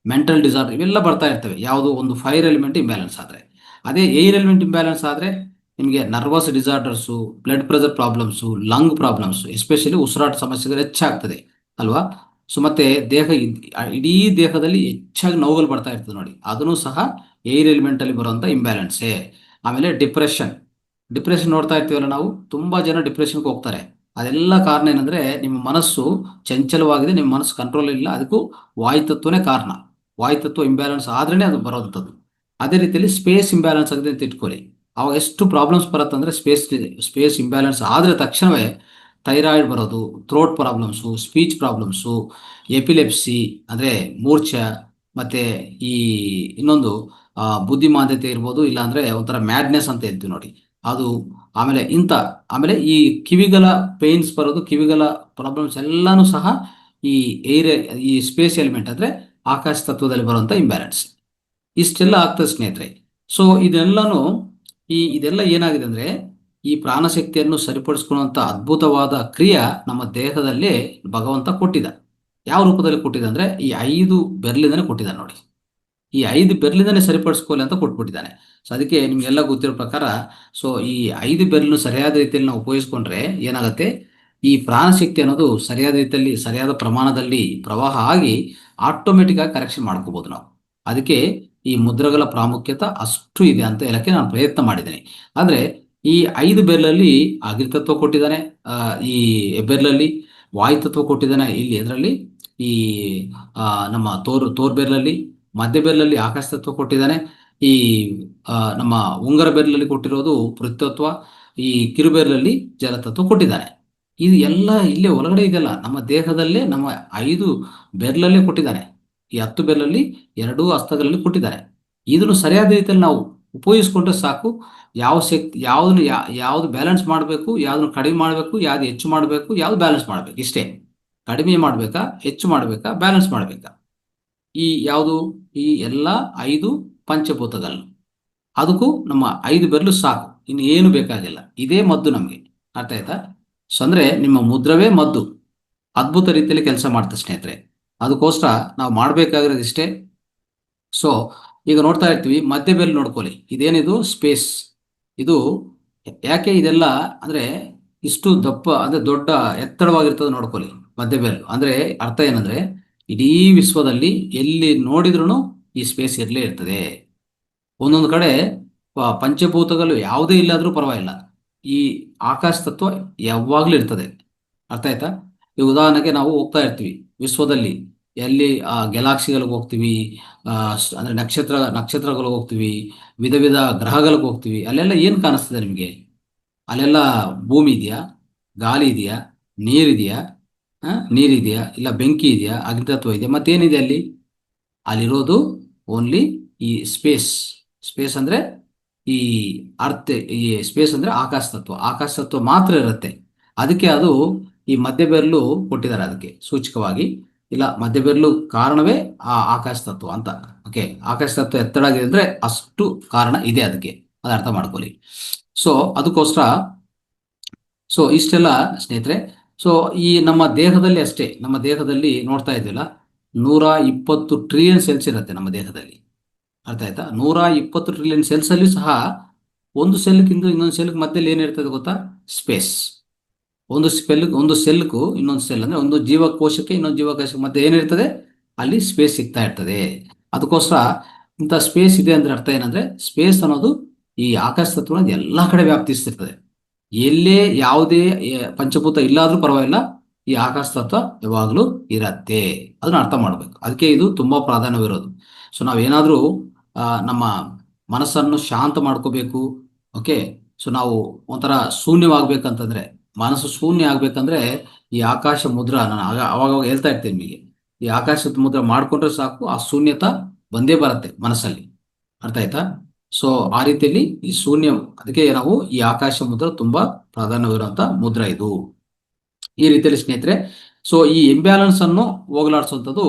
ಮೆಂಟಲ್ ಡಿಸಾರ್ಡರ್ ಇವೆಲ್ಲ ಬರ್ತಾ ಇರ್ತವೆ ಯಾವುದು, ಒಂದು ಫೈರ್ ಎಲಿಮೆಂಟ್ ಇಂಬ್ಯಾಲೆನ್ಸ್ ಆದರೆ. ಅದೇ ಏರ್ ಎಲಿಮೆಂಟ್ ಇಂಬ್ಯಾಲೆನ್ಸ್ ಆದರೆ ನಿಮಗೆ nervous disorders, blood pressure problems, lung problems, especially ಉಸಿರಾಟ ಸಮಸ್ಯೆಗಳು ಹೆಚ್ಚಾಗ್ತದೆ ಅಲ್ವಾ? ಸೊ ಮತ್ತೆ ಇಡೀ ದೇಹದಲ್ಲಿ ಹೆಚ್ಚಾಗಿ ನೋವುಗಳು ಬರ್ತಾ ಇರ್ತದೆ ನೋಡಿ, ಅದನ್ನು ಸಹ ಏರ್ ಎಲಿಮೆಂಟಲ್ಲಿ ಬರುವಂಥ ಇಂಬ್ಯಾಲೆನ್ಸೇ. ಆಮೇಲೆ ಡಿಪ್ರೆಷನ್ ನೋಡ್ತಾ ಇರ್ತೀವಲ್ಲ ನಾವು, ತುಂಬ ಜನ ಡಿಪ್ರೆಷನ್ಗೆ ಹೋಗ್ತಾರೆ. ಅದೆಲ್ಲ ಕಾರಣ ಏನಂದರೆ, ನಿಮ್ಮ ಮನಸ್ಸು ಚಂಚಲವಾಗಿದೆ, ನಿಮ್ಮ ಮನಸ್ಸು ಕಂಟ್ರೋಲ್ ಇಲ್ಲ. ಅದಕ್ಕೂ ವಾಯುತತ್ವನೇ ಕಾರಣ. ವಾಯುತತ್ವ ಇಂಬ್ಯಾಲೆನ್ಸ್ ಆದ್ರೇ ಅದು ಬರೋವಂಥದ್ದು. ಅದೇ ರೀತಿಯಲ್ಲಿ ಸ್ಪೇಸ್ ಇಂಬ್ಯಾಲೆನ್ಸ್ ಆಗಿದೆ ಅಂತ ಇಟ್ಕೊಳ್ಳಿ. ಅವಾಗ ಎಷ್ಟು ಪ್ರಾಬ್ಲಮ್ಸ್ ಬರುತ್ತೆ ಅಂದರೆ, ಸ್ಪೇಸ್ ಇಂಬ್ಯಾಲೆನ್ಸ್ ಆದರೆ ತಕ್ಷಣವೇ ಥೈರಾಯ್ಡ್ ಬರೋದು, throat problems, speech problems, epilepsy ಅಂದರೆ ಮೂರ್ಛೆ, ಮತ್ತು ಈ ಇನ್ನೊಂದು ಬುದ್ಧಿಮಾಂದ್ಯತೆ ಇರ್ಬೋದು, ಇಲ್ಲಾಂದರೆ ಒಂಥರ ಮ್ಯಾಡ್ನೆಸ್ ಅಂತ ಹೇಳ್ತೀವಿ ನೋಡಿ ಅದು. ಆಮೇಲೆ ಈ ಕಿವಿಗಳ ಪೇನ್ಸ್ ಬರೋದು, ಕಿವಿಗಳ ಪ್ರಾಬ್ಲಮ್ಸ್ ಎಲ್ಲನೂ ಸಹ ಈ ಈ ಸ್ಪೇಸ್ ಎಲಿಮೆಂಟ್ ಅಂದರೆ ಆಕಾಶ ತತ್ವದಲ್ಲಿ ಬರುವಂಥ ಇಂಬ್ಯಾಲೆನ್ಸ್. ಇಷ್ಟೆಲ್ಲ ಆಗ್ತದೆ ಸ್ನೇಹಿತರೆ. ಸೊ ಇದೆಲ್ಲ ಏನಾಗಿದೆ ಅಂದರೆ, ಈ ಪ್ರಾಣಶಕ್ತಿಯನ್ನು ಸರಿಪಡಿಸ್ಕೊಳ್ಳುವಂಥ ಅದ್ಭುತವಾದ ಕ್ರಿಯೆ ನಮ್ಮ ದೇಹದಲ್ಲೇ ಭಗವಂತ ಕೊಟ್ಟಿದ್ದ. ಯಾವ ರೂಪದಲ್ಲಿ ಕೊಟ್ಟಿದ್ದ ಅಂದರೆ, ಈ 5 ಬೆರಳಿಂದನೇ ಕೊಟ್ಟಿದ್ದಾನೆ ನೋಡಿ. ಈ 5 ಬೆರಳಿಂದನೇ ಸರಿಪಡಿಸ್ಕೊಳ್ಳಿ ಅಂತ ಕೊಟ್ಬಿಟ್ಟಿದ್ದಾನೆ. ಸೊ ಅದಕ್ಕೆ ನಿಮಗೆಲ್ಲ ಗೊತ್ತಿರೋ ಪ್ರಕಾರ, ಸೊ ಈ 5 ಬೆರಳನ್ನು ಸರಿಯಾದ ರೀತಿಯಲ್ಲಿ ನಾವು ಉಪಯೋಗಿಸ್ಕೊಂಡ್ರೆ ಏನಾಗುತ್ತೆ, ಈ ಪ್ರಾಣಶಕ್ತಿ ಅನ್ನೋದು ಸರಿಯಾದ ರೀತಿಯಲ್ಲಿ, ಸರಿಯಾದ ಪ್ರಮಾಣದಲ್ಲಿ ಪ್ರವಾಹ ಆಗಿ ಆಟೋಮೆಟಿಕ್ ಆಗಿ ಕರೆಕ್ಷನ್ ಮಾಡ್ಕೋಬಹುದು ನಾವು. ಅದಕ್ಕೆ ಈ ಮುದ್ರೆಗಳ ಪ್ರಾಮುಖ್ಯತೆ ಅಷ್ಟು ಇದೆ ಅಂತ ಹೇಳಕ್ಕೆ ನಾನು ಪ್ರಯತ್ನ ಮಾಡಿದ್ದೇನೆ. ಆದರೆ ಈ 5 ಬೆರಳಲ್ಲಿ ಅಗ್ನಿತತ್ವ ಕೊಟ್ಟಿದ್ದಾನೆ, ಈ ಬೆರಳಲ್ಲಿ ವಾಯುತತ್ವ ಕೊಟ್ಟಿದ್ದಾನೆ, ಇಲ್ಲಿ ಇದರಲ್ಲಿ ಈ ನಮ್ಮ ತೋರ್ ಬೆರಳಲ್ಲಿ, ಮಧ್ಯ ಬೆರಳಲ್ಲಿ ಆಕಾಶ ತತ್ವ ಕೊಟ್ಟಿದ್ದಾನೆ, ಈ ನಮ್ಮ ಉಂಗರ ಬೆರಳಲ್ಲಿ ಕೊಟ್ಟಿರೋದು ಪೃಥ್ವಿತತ್ವ, ಈ ಕಿರುಬೆರಳಲ್ಲಿ ಜಲತತ್ವ ಕೊಟ್ಟಿದ್ದಾನೆ. ಇದು ಎಲ್ಲ ಇಲ್ಲೇ ಒಳಗಡೆ ಇದೆಯಲ್ಲ, ನಮ್ಮ ದೇಹದಲ್ಲೇ ನಮ್ಮ 5 ಬೆರಳಲ್ಲೇ ಕೊಟ್ಟಿದ್ದಾನೆ. ಈ 10 ಬೆರಳಲ್ಲಿ 2 ಹಸ್ತಗಳಲ್ಲಿ ಕೊಟ್ಟಿದ್ದಾರೆ. ಇದನ್ನು ಸರಿಯಾದ ರೀತಿಯಲ್ಲಿ ನಾವು ಉಪಯೋಗಿಸ್ಕೊಂಡ್ರೆ ಸಾಕು, ಯಾವ ಶಕ್ತಿ ಯಾವ್ದು ಬ್ಯಾಲೆನ್ಸ್ ಮಾಡಬೇಕು, ಯಾವ್ದನ್ನ ಕಡಿಮೆ ಮಾಡಬೇಕು, ಯಾವ್ದು ಹೆಚ್ಚು ಮಾಡಬೇಕು, ಯಾವ್ದು ಬ್ಯಾಲೆನ್ಸ್ ಮಾಡಬೇಕು, ಇಷ್ಟೇ. ಕಡಿಮೆ ಮಾಡಬೇಕಾ, ಹೆಚ್ಚು ಮಾಡಬೇಕಾ, ಬ್ಯಾಲೆನ್ಸ್ ಮಾಡಬೇಕಾ, ಈ ಯಾವುದು, ಈ ಎಲ್ಲ 5 ಪಂಚಭೂತಗಳು. ಅದಕ್ಕೂ ನಮ್ಮ 5 ಬೆರಳು ಸಾಕು, ಇನ್ನು ಏನು ಬೇಕಾಗಿಲ್ಲ. ಇದೇ ಮದ್ದು ನಮಗೆ. ಅರ್ಥ ಆಯ್ತಾ? ಸೊ ಅಂದ್ರೆ ನಿಮ್ಮ ಮುದ್ರವೇ ಮದ್ದು, ಅದ್ಭುತ ರೀತಿಯಲ್ಲಿ ಕೆಲಸ ಮಾಡ್ತದೆ ಸ್ನೇಹಿತರೆ. ಅದಕ್ಕೋಸ್ಕರ ನಾವು ಮಾಡಬೇಕಾಗಿರೋದು ಇಷ್ಟೇ. ಸೊ ಈಗ ನೋಡ್ತಾ ಇರ್ತೀವಿ, ಮಧ್ಯ ಬೆರಳು ನೋಡ್ಕೊಳ್ಳಿ, ಇದೇನಿದು ಸ್ಪೇಸ್. ಇದು ಯಾಕೆ ಇದೆಲ್ಲ ಅಂದ್ರೆ ಇಷ್ಟು ದಪ್ಪ ಅಂದ್ರೆ ದೊಡ್ಡ ಎತ್ತರವಾಗಿರ್ತದೆ ನೋಡ್ಕೊಳ್ಳಿ. ಮಧ್ಯ ಬೆರಳು ಅಂದ್ರೆ ಅರ್ಥ ಏನಂದ್ರೆ, ಇಡೀ ವಿಶ್ವದಲ್ಲಿ ಎಲ್ಲಿ ನೋಡಿದ್ರೂ ಈ ಸ್ಪೇಸ್ ಇರಲೇ ಇರ್ತದೆ. ಒಂದೊಂದು ಕಡೆ ಪಂಚಭೂತಗಳು ಯಾವುದೇ ಇಲ್ಲಾದ್ರೂ ಪರವಾಗಿಲ್ಲ, ಈ ಆಕಾಶ ತತ್ವ ಯಾವಾಗಲೂ ಇರ್ತದೆ. ಅರ್ಥ ಆಯ್ತಾ? ಈ ಉದಾಹರಣೆಗೆ ನಾವು ಹೋಗ್ತಾ ಇರ್ತೀವಿ ವಿಶ್ವದಲ್ಲಿ, ಎಲ್ಲಿ ಗೆಲಾಕ್ಸಿಗಳಿಗೆ ಹೋಗ್ತೀವಿ, ಅಂದ್ರೆ ನಕ್ಷತ್ರಗಳಿಗೆ ಹೋಗ್ತೀವಿ, ವಿಧ ವಿಧ ಗ್ರಹಗಳಿಗೆ ಹೋಗ್ತೀವಿ. ಅಲ್ಲೆಲ್ಲ ಏನು ಕಾಣಿಸ್ತದೆ ನಿಮಗೆ? ಅಲ್ಲೆಲ್ಲ ಭೂಮಿ ಇದೆಯಾ, ಗಾಳಿ ಇದೆಯಾ, ನೀರಿದೆಯಾ? ನೀರಿದೆಯಾ, ಇಲ್ಲ ಬೆಂಕಿ ಇದೆಯಾ, ಅಗ್ನಿತತ್ವ ಇದೆಯಾ, ಮತ್ತೇನಿದೆ ಅಲ್ಲಿ? ಅಲ್ಲಿರೋದು ಓನ್ಲಿ ಈ ಸ್ಪೇಸ್. ಸ್ಪೇಸ್ ಅಂದ್ರೆ ಈ ಅರ್ಥ, ಈ ಸ್ಪೇಸ್ ಅಂದ್ರೆ ಆಕಾಶ ತತ್ವ. ಆಕಾಶ ತತ್ವ ಮಾತ್ರ ಇರುತ್ತೆ. ಅದಕ್ಕೆ ಅದು ಈ ಮಧ್ಯ ಬೆರಳು ಕೊಟ್ಟಿದ್ದಾರೆ ಅದಕ್ಕೆ ಸೂಚಕವಾಗಿ. ಇಲ್ಲ, ಮಧ್ಯ ಬೆರಳು ಕಾರಣವೇ ಆ ಆಕಾಶ ತತ್ವ ಅಂತ. ಓಕೆ, ಆಕಾಶ ತತ್ವ ಎತ್ತರಾಗಿದೆ ಅಂದ್ರೆ ಅಷ್ಟು ಕಾರಣ ಇದೆ ಅದಕ್ಕೆ, ಅದು ಅರ್ಥ ಮಾಡ್ಕೊಳ್ಳಿ. ಸೊ ಅದಕ್ಕೋಸ್ಕರ, ಸೊ ಇಷ್ಟೆಲ್ಲ ಸ್ನೇಹಿತರೆ. ಸೊ ಈ ನಮ್ಮ ದೇಹದಲ್ಲಿ ಅಷ್ಟೇ, ನಮ್ಮ ದೇಹದಲ್ಲಿ ನೋಡ್ತಾ ಇದ್ದಿಲ್ಲ, 120 ಟ್ರಿಲಿಯನ್ ಸೆಲ್ಸ್ ಇರುತ್ತೆ ನಮ್ಮ ದೇಹದಲ್ಲಿ. ಅರ್ಥ ಆಯ್ತಾ? 120 ಟ್ರಿಲಿಯನ್ ಸೆಲ್ಸ್ ಅಲ್ಲಿ ಸಹ ಒಂದು ಸೆಲ್ಗಿಂತ ಇನ್ನೊಂದು ಸೆಲ್ಗೆ ಮಧ್ಯದಲ್ಲಿ ಏನಿರ್ತದೆ ಗೊತ್ತಾ? ಸ್ಪೇಸ್. ಒಂದು ಸೆಲ್ಗೂ ಇನ್ನೊಂದು ಸೆಲ್ ಅಂದ್ರೆ ಒಂದು ಜೀವಕೋಶಕ್ಕೆ ಇನ್ನೊಂದು ಜೀವಕೋಶಕ್ಕೆ ಮಧ್ಯೆ ಏನಿರ್ತದೆ? ಅಲ್ಲಿ ಸ್ಪೇಸ್ ಸಿಗ್ತಾ ಇರ್ತದೆ. ಅದಕ್ಕೋಸ್ಕರ ಇಂಥ ಸ್ಪೇಸ್ ಇದೆ ಅಂದ್ರೆ ಅರ್ಥ ಏನಂದ್ರೆ, ಸ್ಪೇಸ್ ಅನ್ನೋದು ಈ ಆಕಾಶ ತತ್ವನ ಎಲ್ಲಾ ಕಡೆ ವ್ಯಾಪ್ತಿಸ್ತಿರ್ತದೆ. ಎಲ್ಲೇ ಯಾವುದೇ ಪಂಚಭೂತ ಇಲ್ಲಾದ್ರೂ ಪರವಾಗಿಲ್ಲ, ಈ ಆಕಾಶ ತತ್ವ ಯಾವಾಗಲೂ ಇರತ್ತೆ. ಅದನ್ನ ಅರ್ಥ ಮಾಡ್ಬೇಕು. ಅದಕ್ಕೆ ಇದು ತುಂಬಾ ಪ್ರಾಧಾನ್ಯವಿರೋದು. ಸೊ ನಾವೇನಾದ್ರೂ ನಮ್ಮ ಮನಸ್ಸನ್ನು ಶಾಂತ ಮಾಡ್ಕೋಬೇಕು. ಓಕೆ, ಸೊ ನಾವು ಒಂಥರ ಶೂನ್ಯವಾಗ್ಬೇಕಂತಂದ್ರೆ, ಮನಸ್ಸು ಶೂನ್ಯ ಆಗ್ಬೇಕಂದ್ರೆ ಈ ಆಕಾಶ ಮುದ್ರಾ, ನಾನು ಅವಾಗ ಹೇಳ್ತಾ ಇರ್ತೇನೆ ನಿಮಗೆ, ಈ ಆಕಾಶದ ಮುದ್ರ ಮಾಡ್ಕೊಂಡ್ರೆ ಸಾಕು, ಆ ಶೂನ್ಯತ ಬಂದೇ ಬರುತ್ತೆ ಮನಸ್ಸಲ್ಲಿ. ಅರ್ಥ ಆಯ್ತಾ? ಸೊ ಆ ರೀತಿಯಲ್ಲಿ ಈ ಶೂನ್ಯ, ಅದಕ್ಕೆ ನಾವು ಈ ಆಕಾಶ ಮುದ್ರ ತುಂಬಾ ಪ್ರಾಧಾನ್ಯವಿರುವಂತ ಮುದ್ರ ಇದು. ಈ ರೀತಿಯಲ್ಲಿ ಸ್ನೇಹಿತರೆ, ಸೊ ಈ ಇಂಬ್ಯಾಲೆನ್ಸ್ ಅನ್ನು ಹೋಗಲಾಡಿಸುವಂಥದ್ದು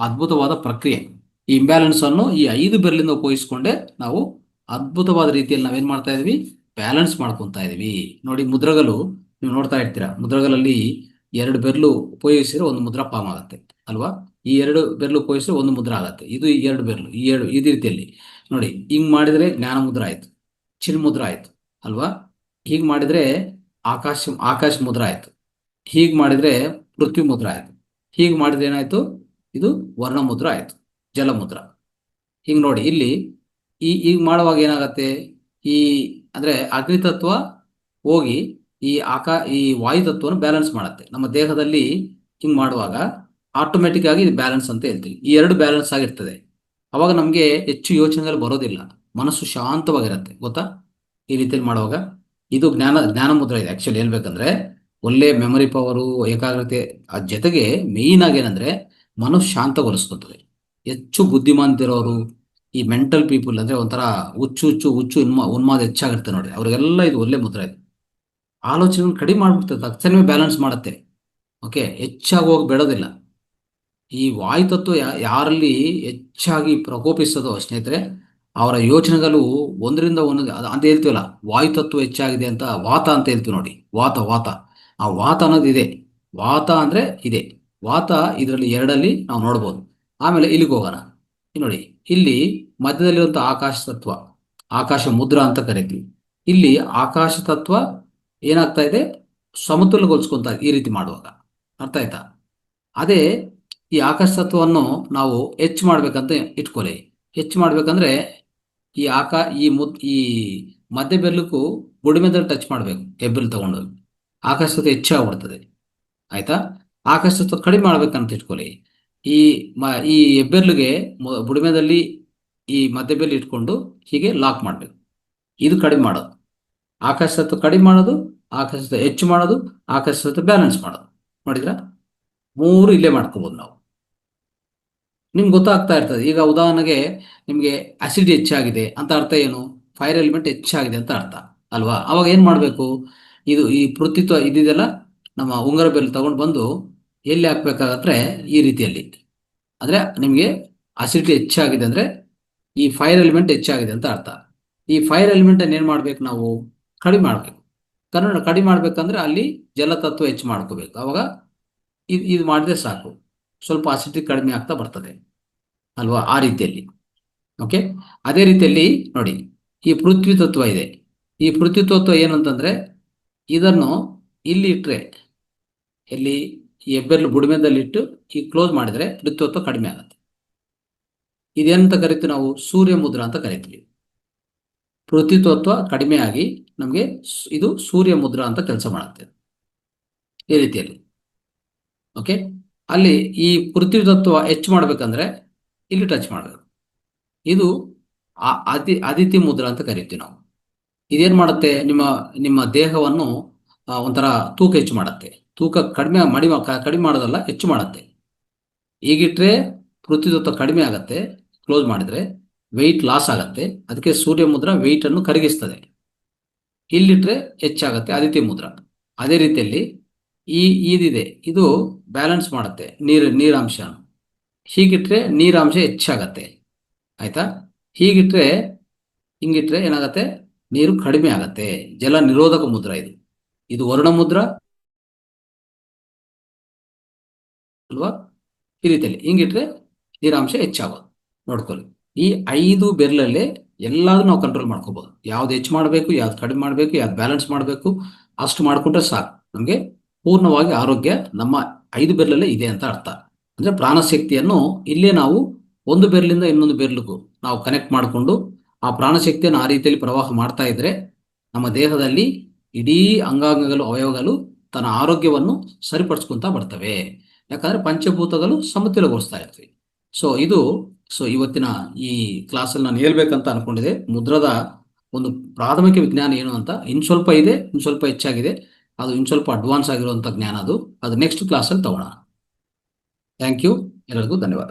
ಅದ್ಭುತವಾದ ಪ್ರಕ್ರಿಯೆ. ಈ ಇಂಬ್ಯಾಲೆನ್ಸ್ ಅನ್ನು ಈ 5 ಬೆರಳಿಂದ ಉಪಯೋಗಿಸಿಕೊಂಡೆ ನಾವು ಅದ್ಭುತವಾದ ರೀತಿಯಲ್ಲಿ ನಾವೇನ್ ಮಾಡ್ತಾ ಇದೀವಿ? ಬ್ಯಾಲೆನ್ಸ್ ಮಾಡ್ಕೊತಾ ಇದೀವಿ. ನೋಡಿ, ಮುದ್ರಗಳು ನೀವು ನೋಡ್ತಾ ಇರ್ತೀರಾ, ಮುದ್ರಗಳಲ್ಲಿ 2 ಬೆರಳು ಉಪಯೋಗಿಸಿದ್ರೆ ಒಂದು ಮುದ್ರ ಫಾರ್ಮ್ ಆಗುತ್ತೆ ಅಲ್ವಾ? ಈ 2 ಬೆರಳು ಉಪಯೋಗಿಸಿದ್ರೆ ಒಂದು ಮುದ್ರ ಆಗುತ್ತೆ. ಇದು 2 ಬೆರಳು, ಈ ರೀತಿಯಲ್ಲಿ ನೋಡಿ, ಹಿಂಗ್ ಮಾಡಿದ್ರೆ ಜ್ಞಾನ ಮುದ್ರ ಆಯ್ತು, ಚಿನ್ ಮುದ್ರ ಆಯ್ತು ಅಲ್ವಾ? ಹೀಗ್ ಮಾಡಿದ್ರೆ ಆಕಾಶ ಮುದ್ರ ಆಯ್ತು, ಹೀಗ್ ಮಾಡಿದ್ರೆ ಪೃಥ್ವಿ ಮುದ್ರ ಆಯ್ತು, ಹೀಗ್ ಮಾಡಿದ್ರೆ ಏನಾಯ್ತು? ಇದು ವರ್ಣ ಮುದ್ರ ಆಯ್ತು, ಜಲ ಮುದ್ರ. ಹಿಂಗ್ ನೋಡಿ ಇಲ್ಲಿ ಈಗ ಮಾಡುವಾಗ ಏನಾಗತ್ತೆ? ಈ ಅಂದ್ರೆ ಅಗ್ನಿತತ್ವ ಹೋಗಿ ಈ ವಾಯು ತತ್ವವನ್ನು ಬ್ಯಾಲೆನ್ಸ್ ಮಾಡುತ್ತೆ ನಮ್ಮ ದೇಹದಲ್ಲಿ. ಹಿಂಗ್ ಮಾಡುವಾಗ ಆಟೋಮೆಟಿಕ್ ಆಗಿ ಇದು ಬ್ಯಾಲೆನ್ಸ್ ಅಂತ ಹೇಳ್ತೀವಿ. ಈ 2 ಬ್ಯಾಲೆನ್ಸ್ ಆಗಿರ್ತದೆ. ಅವಾಗ ನಮಗೆ ಹೆಚ್ಚು ಯೋಚನೆಗಳು ಬರೋದಿಲ್ಲ, ಮನಸ್ಸು ಶಾಂತವಾಗಿರುತ್ತೆ. ಗೊತ್ತಾ? ಈ ರೀತಿಯಲ್ಲಿ ಮಾಡುವಾಗ ಇದು ಜ್ಞಾನ ಮುದ್ರ ಇದೆ. ಆಕ್ಚುಲಿ ಹೇಳ್ಬೇಕಂದ್ರೆ ಒಳ್ಳೆ ಮೆಮೊರಿ ಪವರು, ಏಕಾಗ್ರತೆ, ಆ ಜೊತೆಗೆ ಮೇಯ್ನ್ ಆಗಿ ಏನಂದ್ರೆ ಮನಸ್ಸು ಶಾಂತಗೊಳಿಸ್ಕೊತದೆ. ಹೆಚ್ಚು ಬುದ್ಧಿಮಾಂತಿರೋರು, ಈ ಮೆಂಟಲ್ ಪೀಪಲ್ ಅಂದ್ರೆ ಒಂಥರ ಹುಚ್ಚು ಉನ್ಮಾದ ಹೆಚ್ಚಾಗಿರುತ್ತೆ ನೋಡಿ, ಅವ್ರಿಗೆಲ್ಲ ಇದು ಒಳ್ಳೆ ಮುದ್ರ ಇದೆ. ಆಲೋಚನೆ ಕಡಿಮೆ ಮಾಡ್ಬಿಡ್ತದೆ, ತಕ್ಷಣವೇ ಬ್ಯಾಲೆನ್ಸ್ ಮಾಡುತ್ತೆ. ಓಕೆ, ಹೆಚ್ಚಾಗಿ ಹೋಗಿ ಬಿಡೋದಿಲ್ಲ. ಈ ವಾಯುತತ್ವ ಯಾರಲ್ಲಿ ಹೆಚ್ಚಾಗಿ ಪ್ರಕೋಪಿಸ್ತದೋ ಸ್ನೇಹಿತರೆ, ಅವರ ಯೋಚನೆಗಳು ಒಂದರಿಂದ ಒಂದೊಂದು ಅಂತ ಹೇಳ್ತೀವಲ್ಲ, ವಾಯುತತ್ವ ಹೆಚ್ಚಾಗಿದೆ ಅಂತ, ವಾತ ಅಂತ ಹೇಳ್ತೀವಿ ನೋಡಿ. ವಾತ ಆ ವಾತ ಅನ್ನೋದು ಇದೆ. ವಾತ ಅಂದ್ರೆ ಇದೆ. ವಾತ ಇದರಲ್ಲಿ 2ಅಲ್ಲಿ ನಾವು ನೋಡ್ಬೋದು. ಆಮೇಲೆ ಇಲ್ಲಿಗೆ ಹೋಗೋಣ. ನೋಡಿ, ಇಲ್ಲಿ ಮಧ್ಯದಲ್ಲಿರುವಂಥ ಆಕಾಶ ತತ್ವ, ಆಕಾಶ ಮುದ್ರಾ ಅಂತ ಕರಿತೀವಿ. ಇಲ್ಲಿ ಆಕಾಶ ತತ್ವ ಏನಾಗ್ತಾ ಇದೆ? ಸಮತೋಲನಗೊಳಿಸ್ಕೊಂತ ಈ ರೀತಿ ಮಾಡುವಾಗ. ಅರ್ಥ ಆಯ್ತಾ? ಅದೇ ಈ ಆಕಾಶ ತತ್ವವನ್ನು ನಾವು ಹೆಚ್ಚು ಮಾಡ್ಬೇಕಂತ ಇಟ್ಕೊಳ್ಳಿ. ಹೆಚ್ಚು ಮಾಡ್ಬೇಕಂದ್ರೆ ಈ ಈ ಮಧ್ಯ ಬೆರಳಿಗೂ ಬುಡಿಮೆದಲ್ಲಿ ಟಚ್ ಮಾಡಬೇಕು, ಹೆಬ್ಬೆರಳು ತಗೊಂಡು. ಆಕಾಶ ತತ್ವ ಹೆಚ್ಚಾಗ್ಬಿಡ್ತದೆ. ಆಯ್ತಾ? ಆಕಾಶ ತತ್ವ ಕಡಿಮೆ ಮಾಡ್ಬೇಕಂತ ಇಟ್ಕೊಳ್ಳಿ. ಈ ಈ ಹೆಬ್ಬೆರಳಿಗೆ ಬುಡಿಮೆದಲ್ಲಿ ಈ ಮಧ್ಯ ಬೆರಳು ಇಟ್ಕೊಂಡು ಹೀಗೆ ಲಾಕ್ ಮಾಡಬೇಕು. ಇದು ಕಡಿಮೆ ಮಾಡೋದು. ಆಕಾಶ ತತ್ವ ಕಡಿಮೆ ಮಾಡೋದು, ಆಕಾಶ ತತ್ವ ಹೆಚ್ಚು ಮಾಡೋದು, ಆಕಾಶ ತತ್ವ ಬ್ಯಾಲೆನ್ಸ್ ಮಾಡೋದು. ನೋಡಿದ್ರ? 3 ಇಲ್ಲೇ ಮಾಡ್ಕೋಬಹುದು ನಾವು. ನಿಮ್ಗೆ ಗೊತ್ತಾಗ್ತಾ ಇರ್ತದೆ. ಈಗ ಉದಾಹರಣೆಗೆ ನಿಮಗೆ ಅಸಿಡಿಟಿ ಹೆಚ್ಚಾಗಿದೆ ಅಂತ ಅರ್ಥ ಏನು? ಫೈರ್ ಎಲಿಮೆಂಟ್ ಹೆಚ್ಚಾಗಿದೆ ಅಂತ ಅರ್ಥ ಅಲ್ವಾ. ಅವಾಗ ಏನು ಮಾಡಬೇಕು, ಈ ಪೃಥ್ವಿತ್ವ ಇದಿದೆಲ್ಲ ನಮ್ಮ ಉಂಗುರ ಬೆಲ್ ತಗೊಂಡು ಬಂದು ಎಲ್ಲಿ ಹಾಕ್ಬೇಕಾಗತ್ತೆ, ಈ ರೀತಿಯಲ್ಲಿ. ಅಂದರೆ ನಿಮಗೆ ಅಸಿಡಿಟಿ ಹೆಚ್ಚಾಗಿದೆ ಅಂದರೆ ಈ ಫೈರ್ ಎಲಿಮೆಂಟ್ ಹೆಚ್ಚಾಗಿದೆ ಅಂತ ಅರ್ಥ. ಈ ಫೈರ್ ಎಲಿಮೆಂಟನ್ನು ಏನು ಮಾಡಬೇಕು, ನಾವು ಕಡಿಮೆ ಮಾಡಬೇಕು. ಕಡಿಮೆ ಮಾಡಬೇಕಂದ್ರೆ ಅಲ್ಲಿ ಜಲತತ್ವ ಹೆಚ್ಚು ಮಾಡ್ಕೋಬೇಕು. ಅವಾಗ ಇದು ಮಾಡಿದ್ರೆ ಸಾಕು, ಸ್ವಲ್ಪ ಅಸಿಡಿಟಿ ಕಡಿಮೆ ಆಗ್ತಾ ಬರ್ತದೆ ಅಲ್ವಾ, ಆ ರೀತಿಯಲ್ಲಿ. ಓಕೆ. ಅದೇ ರೀತಿಯಲ್ಲಿ ನೋಡಿ, ಈ ಪೃಥ್ವಿ ತತ್ವ ಇದೆ. ಈ ಪೃಥ್ವಿ ತತ್ವ ಏನಂತಂದ್ರೆ ಇದನ್ನು ಇಲ್ಲಿ ಇಟ್ಟರೆ, ಇಲ್ಲಿ ಈ ಹೆಬ್ಬೆರಳು ಬುಡಿಮೆದಲ್ಲಿಟ್ಟು ಈ ಕ್ಲೋಸ್ ಮಾಡಿದರೆ ಪೃಥ್ವಿ ತತ್ವ ಕಡಿಮೆ ಆಗುತ್ತೆ. ಇದೇನಂತ ಕರಿತೀವಿ ನಾವು, ಸೂರ್ಯ ಮುದ್ರಾ ಅಂತ ಕರಿತೀವಿ. ಪೃಥ್ವಿ ತತ್ವ ಕಡಿಮೆ ಆಗಿ ನಮಗೆ ಇದು ಸೂರ್ಯ ಮುದ್ರಾ ಅಂತ ಕೆಲಸ ಮಾಡುತ್ತೆ ಈ ರೀತಿಯಲ್ಲಿ. ಓಕೆ. ಅಲ್ಲಿ ಈ ಪೃಥ್ವಿ ತತ್ವ ಹೆಚ್ಚು ಮಾಡ್ಬೇಕಂದ್ರೆ ಇಲ್ಲಿ ಟಚ್ ಮಾಡಬೇಕು. ಇದು ಅದಿತಿ ಮುದ್ರಾ ಅಂತ ಕರಿತೀವಿ ನಾವು. ಇದೇನು ಮಾಡುತ್ತೆ, ನಿಮ್ಮ ದೇಹವನ್ನು ಒಂಥರ ತೂಕ ಹೆಚ್ಚು ಮಾಡುತ್ತೆ. ತೂಕ ಕಡಿಮೆ ಮಾಡೋದಲ್ಲ, ಹೆಚ್ಚು ಮಾಡುತ್ತೆ. ಈಗಿಟ್ರೆ ಪೃಥ್ವಿ ತತ್ವ ಕಡಿಮೆ ಆಗತ್ತೆ, ಕ್ಲೋಸ್ ಮಾಡಿದ್ರೆ ವೆಯ್ಟ್ ಲಾಸ್ ಆಗತ್ತೆ. ಅದಕ್ಕೆ ಸೂರ್ಯ ಮುದ್ರಾ ವೆಯ್ಟ್ ಅನ್ನು ಕರಗಿಸ್ತದೆ. ಇಲ್ಲಿಟ್ರೆ ಹೆಚ್ಚಾಗತ್ತೆ, ಆದಿತ್ಯ ಮುದ್ರಾ. ಅದೇ ರೀತಿಯಲ್ಲಿ ಇದಿದೆ, ಇದು ಬ್ಯಾಲೆನ್ಸ್ ಮಾಡುತ್ತೆ ನೀರಾಂಶ. ಹೀಗಿಟ್ರೆ ನೀರಾಂಶ ಹೆಚ್ಚಾಗತ್ತೆ, ಆಯ್ತಾ. ಹಿಂಗಿಟ್ರೆ ಏನಾಗತ್ತೆ, ನೀರು ಕಡಿಮೆ ಆಗತ್ತೆ. ಜಲ ನಿರೋಧಕ ಮುದ್ರಾ ಇದು ವರ್ಣ ಮುದ್ರಾ ಅಲ್ವಾ. ಈ ರೀತಿಯಲ್ಲಿ ಹಿಂಗಿಟ್ರೆ ನೀರಾಂಶ ಹೆಚ್ಚಾಗೋದು ನೋಡ್ಕೊಳ್ಳಿ. ಈ 5 ಬೆರಳಲ್ಲೇ ಎಲ್ಲಾದ್ರೂ ನಾವು ಕಂಟ್ರೋಲ್ ಮಾಡ್ಕೋಬಹುದು. ಯಾವ್ದು ಹೆಚ್ಚು ಮಾಡಬೇಕು, ಯಾವ್ದು ಕಡಿಮೆ ಮಾಡಬೇಕು, ಯಾವ್ದು ಬ್ಯಾಲೆನ್ಸ್ ಮಾಡಬೇಕು, ಅಷ್ಟು ಮಾಡಿಕೊಂಡ್ರೆ ಸಾಕು. ನಮಗೆ ಪೂರ್ಣವಾಗಿ ಆರೋಗ್ಯ ನಮ್ಮ 5 ಬೆರಳಲ್ಲೇ ಇದೆ ಅಂತ ಅರ್ಥ. ಅಂದ್ರೆ ಪ್ರಾಣಶಕ್ತಿಯನ್ನು ಇಲ್ಲೇ ನಾವು ಒಂದು ಬೆರಳಿಂದ ಇನ್ನೊಂದು ಬೆರಳಿಗೂ ನಾವು ಕನೆಕ್ಟ್ ಮಾಡಿಕೊಂಡು ಆ ಪ್ರಾಣಶಕ್ತಿಯನ್ನು ಆ ರೀತಿಯಲ್ಲಿ ಪ್ರವಾಹ ಮಾಡ್ತಾ ಇದ್ರೆ ನಮ್ಮ ದೇಹದಲ್ಲಿ ಇಡೀ ಅಂಗಾಂಗಗಳು, ಅವಯವಗಳು ತನ್ನ ಆರೋಗ್ಯವನ್ನು ಸರಿಪಡಿಸ್ಕೊಂತ ಬರ್ತವೆ. ಯಾಕಂದ್ರೆ ಪಂಚಭೂತಗಳು ಸಮತೋಲನಗೊಳಿಸ್ತಾ ಇರ್ತೀವಿ. ಸೊ ಇವತ್ತಿನ ಈ ಕ್ಲಾಸಲ್ಲಿ ನಾನು ಹೇಳ್ಬೇಕಂತ ಅನ್ಕೊಂಡಿದೆ, ಮುದ್ರದ ಒಂದು ಪ್ರಾಥಮಿಕ ವಿಜ್ಞಾನ ಏನು ಅಂತ. ಇನ್ನು ಸ್ವಲ್ಪ ಇದೆ, ಇನ್ನು ಸ್ವಲ್ಪ ಹೆಚ್ಚಾಗಿದೆ, ಅದು ಇನ್ನು ಸ್ವಲ್ಪ ಅಡ್ವಾನ್ಸ್ ಆಗಿರುವಂಥ ಜ್ಞಾನ. ಅದು ನೆಕ್ಸ್ಟ್ ಕ್ಲಾಸಲ್ಲಿ ತಗೋಣ. ಥ್ಯಾಂಕ್ ಯು, ಎಲ್ಲರಿಗೂ ಧನ್ಯವಾದ.